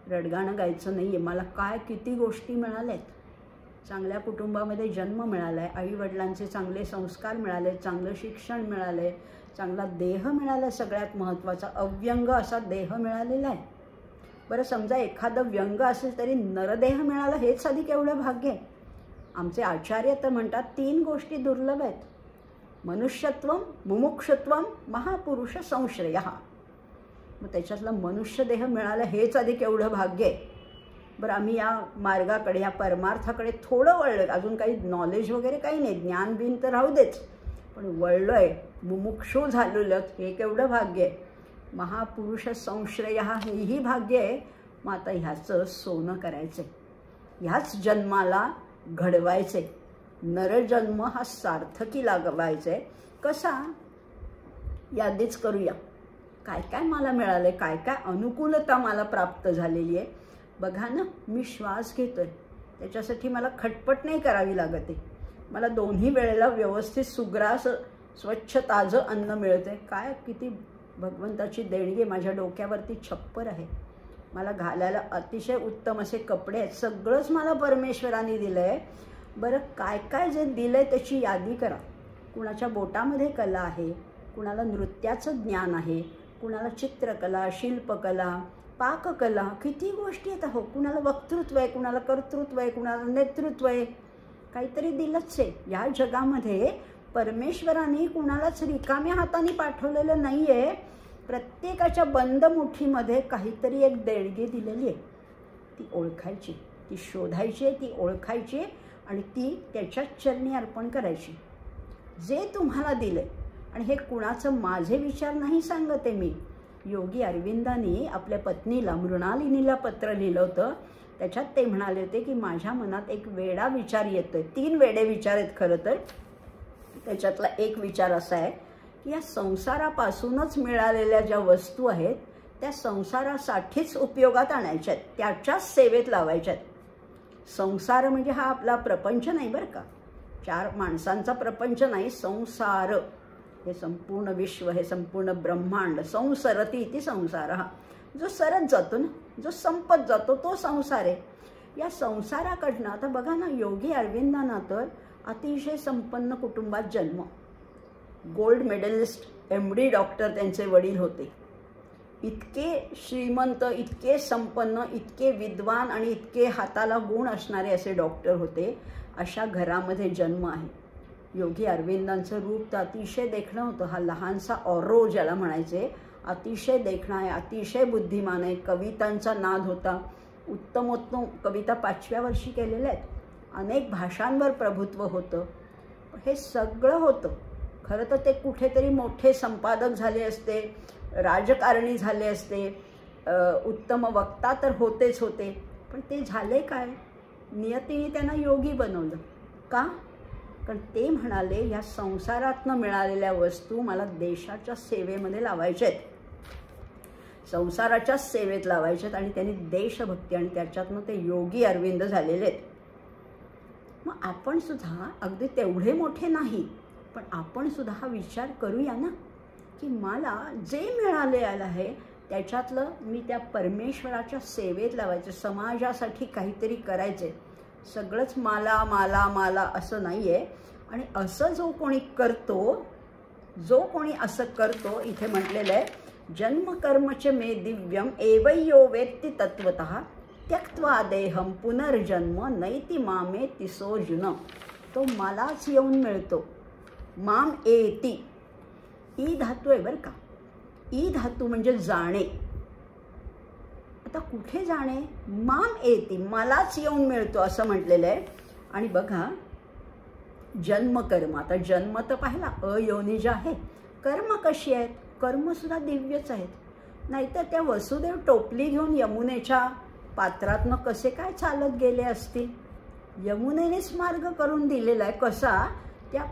रडगाणं गायचं नाही आहे. मला काय किती गोष्टी मिळाल्यात. चांगल्या कुटुंबामध्ये जन्म मिळाला आहे, आईवडिलांचे चांगले संस्कार मिळाले, चांगलं शिक्षण मिळाले, चांगला देह मिळाला, सगळ्यात महत्त्वाचा अव्यंग असा देह मिळालेला आहे. बरं, समजा एखादं व्यंग असेल तरी नरदेह मिळाला, हेच आधी केवढं भाग्य आहे. आमचे आचार्य तर म्हणतात 3 गोष्टी दुर्लभ आहेत: मनुष्यत्वम, मुमुक्षत्वम, महापुरुष संश्रयः. मग त्याच्यातलं मनुष्य देह मिळालं हेच आधी केवढं भाग्य आहे. बरं, आम्ही या मार्गाकडे, या परमार्थाकडे थोडं वळलं, अजून काही नॉलेज वगैरे काही नाही, ज्ञान बिन तर राहू देच, पण वळलो आहे, मुमुक्षू झालेलं, हे केवढं भाग्य आहे. महापुरुष संश्रयः हेही भाग्य आहे. मग आता ह्याचं सोनं करायचं आहे, ह्याच जन्माला घडवायचे. नरजन्म हा सार्थकी लागवायचा आहे. कसा? यादीच करूया. काय काय मला मिळालं, काय काय अनुकूलता मला प्राप्त झालेली आहे. बघा ना, मी श्वास घेतोय त्याच्यासाठी मला खटपट नाही करावी लागत आहे. मला दोन्ही वेळेला व्यवस्थित सुग्रास स्वच्छ ताजं अन्न मिळते. काय किती भगवंताची देणगी. माझ्या डोक्यावरती छप्पर आहे, मला घालायला अतिशय उत्तम असे कपडे आहेत, सगळंच मला परमेश्वराने दिलं आहे. बरं, काय काय जे दिलं आहे त्याची यादी करा. कुणाच्या बोटामध्ये कला आहे, कुणाला नृत्याचं ज्ञान आहे, कुणाला चित्रकला, शिल्पकला, पाककला, किती गोष्टी आहेत. हो, कुणाला वक्तृत्व आहे, कुणाला कर्तृत्व आहे, कुणाला नेतृत्व आहे. काहीतरी दिलंच आहे. या जगामध्ये परमेश्वराने कुणालाच रिकाम्या हाताने पाठवलेलं नाही आहे. प्रत्येकाच्या बंद मुठीमध्ये काहीतरी एक देणगी दिलेली आहे. ती ओळखायची, ती शोधायची आहे, ती ओळखायची आणि ती त्याच्याच चरणी अर्पण करायची. जे तुम्हाला दिले, आणि हे कुणाचं माझे विचार नाही सांगत आहे मी. योगी अरविंदांनी आपल्या पत्नीला मृणालिनीला पत्र लिहिलं होतं. त्याच्यात ते म्हणाले होते की माझ्या मनात एक वेडा विचार येतोय. 3 वेडे विचार आहेत खरं तर. त्याच्यातला एक विचार असा आहे की या संसारापासूनच मिळालेल्या ज्या वस्तू आहेत त्या संसारासाठीच उपयोगात आणायच्या आहेत, त्याच्याच सेवेत लावायच्या आहेत. संसार म्हणजे हा आपला प्रपंच नाही बरं का, 4 माणसांचा प्रपंच नाही. संसार हे संपूर्ण विश्व, हे संपूर्ण ब्रह्मांड. संसरती इति संसार. जो सरत जातो ना, जो संपत जातो तो संसार आहे. या संसाराकडनं आता बघा ना, योगी अरविंदांना तर अतिशय संपन्न कुटुंबात जन्म, गोल्ड मेडलिस्ट, MD डॉक्टर त्यांचे वडील होते. इतके श्रीमंत, इतके संपन्न, इतके विद्वान आणि इतके हाताला गुण असणारे असे डॉक्टर होते. अशा घरामध्ये जन्म आहे. योगी अरविंदांचं रूप तर अतिशय देखणं होतं. हा लहानसा ऑरो ज्याला म्हणायचे, अतिशय देखणा आहे, अतिशय बुद्धिमान आहे. कवितांचा नाद होता. उत्तमोत्तम कविता 5व्या वर्षी केलेल्या आहेत. अनेक भाषांवर प्रभुत्व होतं. हे सगळं होतं. खरं तर ते कुठेतरी मोठे संपादक झाले असते, राजकारणी झाले असते, उत्तम वक्ता तर होतेच होते. पण ते झाले काय? नियतीने त्यांना योगी बनवलं. का? कारण ते म्हणाले या संसारातनं मिळालेल्या वस्तू मला देशाच्या सेवेमध्ये लावायच्या आहेत, संसाराच्या सेवेत लावायच्या आहेत. आणि त्यांनी देशभक्ती, आणि त्याच्यातनं ते योगी अरविंद झालेले आहेत. मग आपण सुद्धा अगदी तेवढे मोठे नाही, पण आपण सुद्धा हा विचार करूया ना की मला जे मिळालेलं आहे त्याच्यातलं मी त्या परमेश्वराच्या सेवेत लावायचं, समाजासाठी काहीतरी करायचे. सगळंच मला मला मला असं नाही आहे. आणि असं जो कोणी करतो, जो कोणी असं करतो, इथे म्हटलेलं आहे जन्मकर्मच मे दिव्यम एवयो वेत्ति तत्वतः त्यक्त्वा देहम पुनर्जन्म नैति मामे तिसोर्जुन. तो मलाच येऊन मिळतो. माम एती, ई धातू आहे बरं का. ई धातू म्हणजे जाणे. आता कुठे जाणे? माम एती, मलाच येऊन मिळतो असं म्हटलेलं आहे. आणि बघा जन्मकर्म, आता जन्म तर पाहिला अयोनिज आहे, कर्म कशी आहेत, कर्मसुद्धा दिव्यच आहेत. नाहीतर त्या वसुदेव टोपली घेऊन यमुनेच्या पात्रातनं कसे काय चालत गेले असतील. यमुनेनेच मार्ग करून दिलेला आहे. कसा, त्या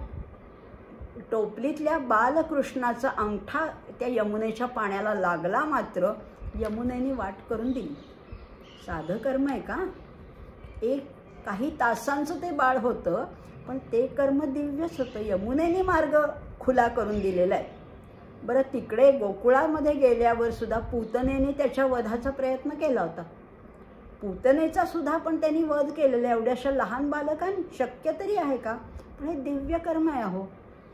टोपलीतल्या बालकृष्णाचा अंगठा त्या यमुनेच्या पाण्याला लागला, मात्र यमुनेने वाट करून दिली. साधं कर्म आहे का. एक काही तासांचं ते बाळ होतं, पण ते कर्म दिव्यच होतं. यमुनेने मार्ग खुला करून दिलेला आहे. बरं, तिकडे गोकुळामध्ये गेल्यावर सुद्धा पूतनेने त्याच्या वधाचा प्रयत्न केला होता. पूतनेचा सुद्धा पण त्यांनी वध केलेला आहे. एवढ्याशा लहान बालकांनी शक्य तरी आहे का. पण हे दिव्य कर्म आहे. अहो,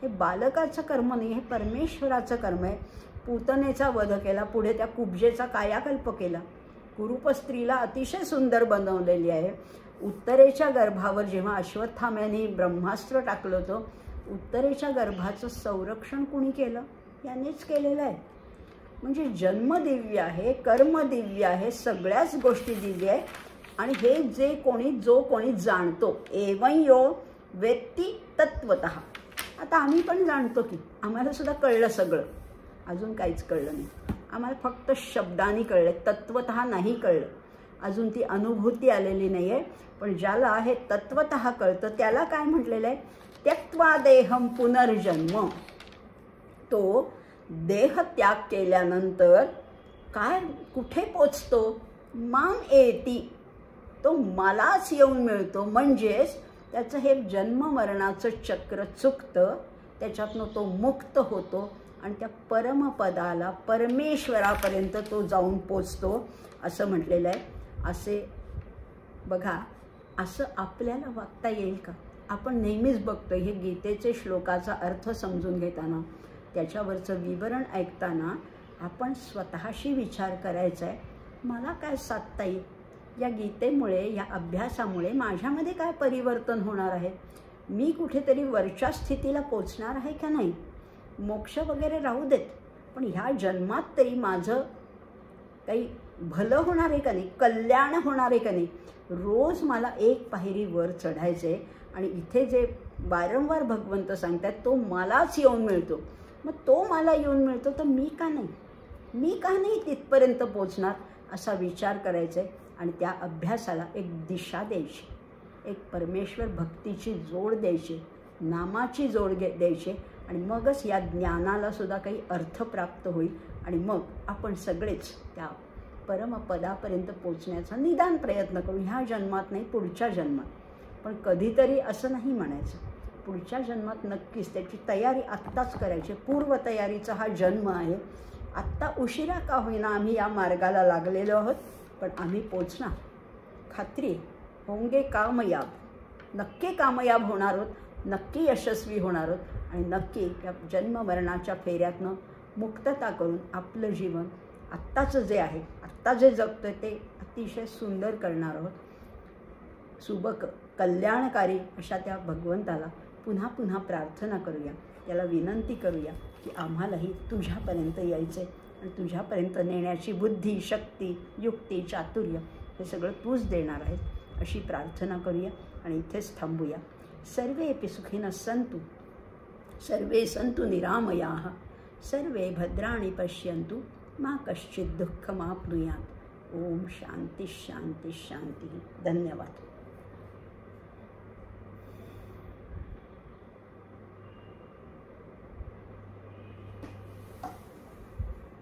हे बालकाचं कर्म नाही, हे परमेश्वराचं कर्म आहे. पूतनेचा वध केला, पुढे त्या कुब्जेचा कायाकल्प केला. कुरूप स्त्रीला अतिशय सुंदर बनवलेली आहे. उत्तरेच्या गर्भावर जेव्हा अश्वत्थाम्याने ब्रह्मास्त्र टाकलं होतं, उत्तरेच्या गर्भाचं संरक्षण कुणी केलं, यानेच केलेलं आहे. म्हणजे जन्म दिव्य आहे, कर्म दिव्य आहे, सगळ्याच गोष्टी दिव्य आहे. आणि हे जो कोणी जाणतो, एवं यो वेत्ती तत्वतः. आता आम्ही पण जाणतो की आम्हाला सुद्धा कळलं सगळं, अजून काहीच कळलं नाही. आम्हाला फक्त शब्दांनी कळलं, तत्वतः नाही कळलं. अजून ती अनुभूती आलेली नाही आहे. पण ज्याला हे तत्वतः कळतं त्याला काय म्हटलेलं आहे, त्यक्त्वा देहम पुनर्जन्म. तो देह त्याग केल्यानंतर काय कुठे पोचतो, माम एती, तो मलाच येऊन मिळतो. म्हणजेच त्याचं हे जन्म मरणाचं चक्र चुकतं, त्याच्यातनं तो मुक्त होतो आणि त्या परमपदाला, परमेश्वरापर्यंत तो जाऊन पोचतो, असं म्हटलेलं आहे. असे बघा, असं आपल्याला वागता येईल का. आपण नेहमीच बघतो हे गीतेचे श्लोकाचा अर्थ समजून घेताना, त्याच्यावरचं विवरण ऐकताना आपण स्वतःशी विचार करायचा आहे, मला काय साधता येईल. या गीतेमुळे, या अभ्यासामुळे माझ्यामध्ये काय परिवर्तन होणार आहे. मी कुठेतरी वरच्या स्थितीला पोचणार आहे का नाही. मोक्ष वगैरे राहू देत, पण ह्या जन्मात तरी माझं काही भलं होणार आहे का नाही, कल्याण होणार आहे का नाही. रोज मला एक पायरी वर चढायचं आहे. आणि इथे जे वारंवार भगवंत सांगतात, तो मलाच येऊन मिळतो. मग तो मला येऊन मिळतो तर मी का नाही तिथपर्यंत पोचणार, असा विचार करायचा आहे. आणि त्या अभ्यासाला एक दिशा द्यायची, एक परमेश्वर भक्तीची जोड द्यायची, नामाची जोड द्यायची. आणि मगच या ज्ञानाला सुद्धा काही अर्थ प्राप्त होईल. आणि मग आपण सगळेच त्या परमपदापर्यंत पोचण्याचा निदान प्रयत्न करू. ह्या जन्मात नाही, पुढच्या जन्मात. पण कधीतरी असं नाही म्हणायचं, पुढच्या जन्मात नक्कीच त्याची तयारी आत्ताच करायची. पूर्वतयारीचा हा जन्म आहे. आत्ता उशिरा का होईना आम्ही या मार्गाला लागलेलो आहोत, पण आम्ही पोचणार, खात्री होंगे कामयाब. नक्की कामयाब होणार आहोत, नक्की यशस्वी होणार आहोत. आणि नक्की त्या जन्ममरणाच्या फेऱ्यातनं मुक्तता करून आपलं जीवन आत्ताचं जे आहे, आत्ता जे जगतं ते अतिशय सुंदर करणार आहोत. सुबक कल्याणकारी अशा त्या भगवंताला पुन्हा पुन्हा प्रार्थना करूया, त्याला विनंती करूया की आम्हालाही तुझ्यापर्यंत यायचं आहे. आणि तुझ्यापर्यंत नेण्याची बुद्धी, शक्ती, युक्ती, चातुर्य हे सगळं तूच देणार आहेस, अशी प्रार्थना करूया. आणि इथेच थांबूया. सर्वेपि सुखिनः सन्तु, सर्वे सन्तु निरामयाः, सर्वे भद्राणि पश्यन्तु, मा कश्चित् दुःखमाप्नुयात्. ओम शांती शांती शांती. धन्यवाद.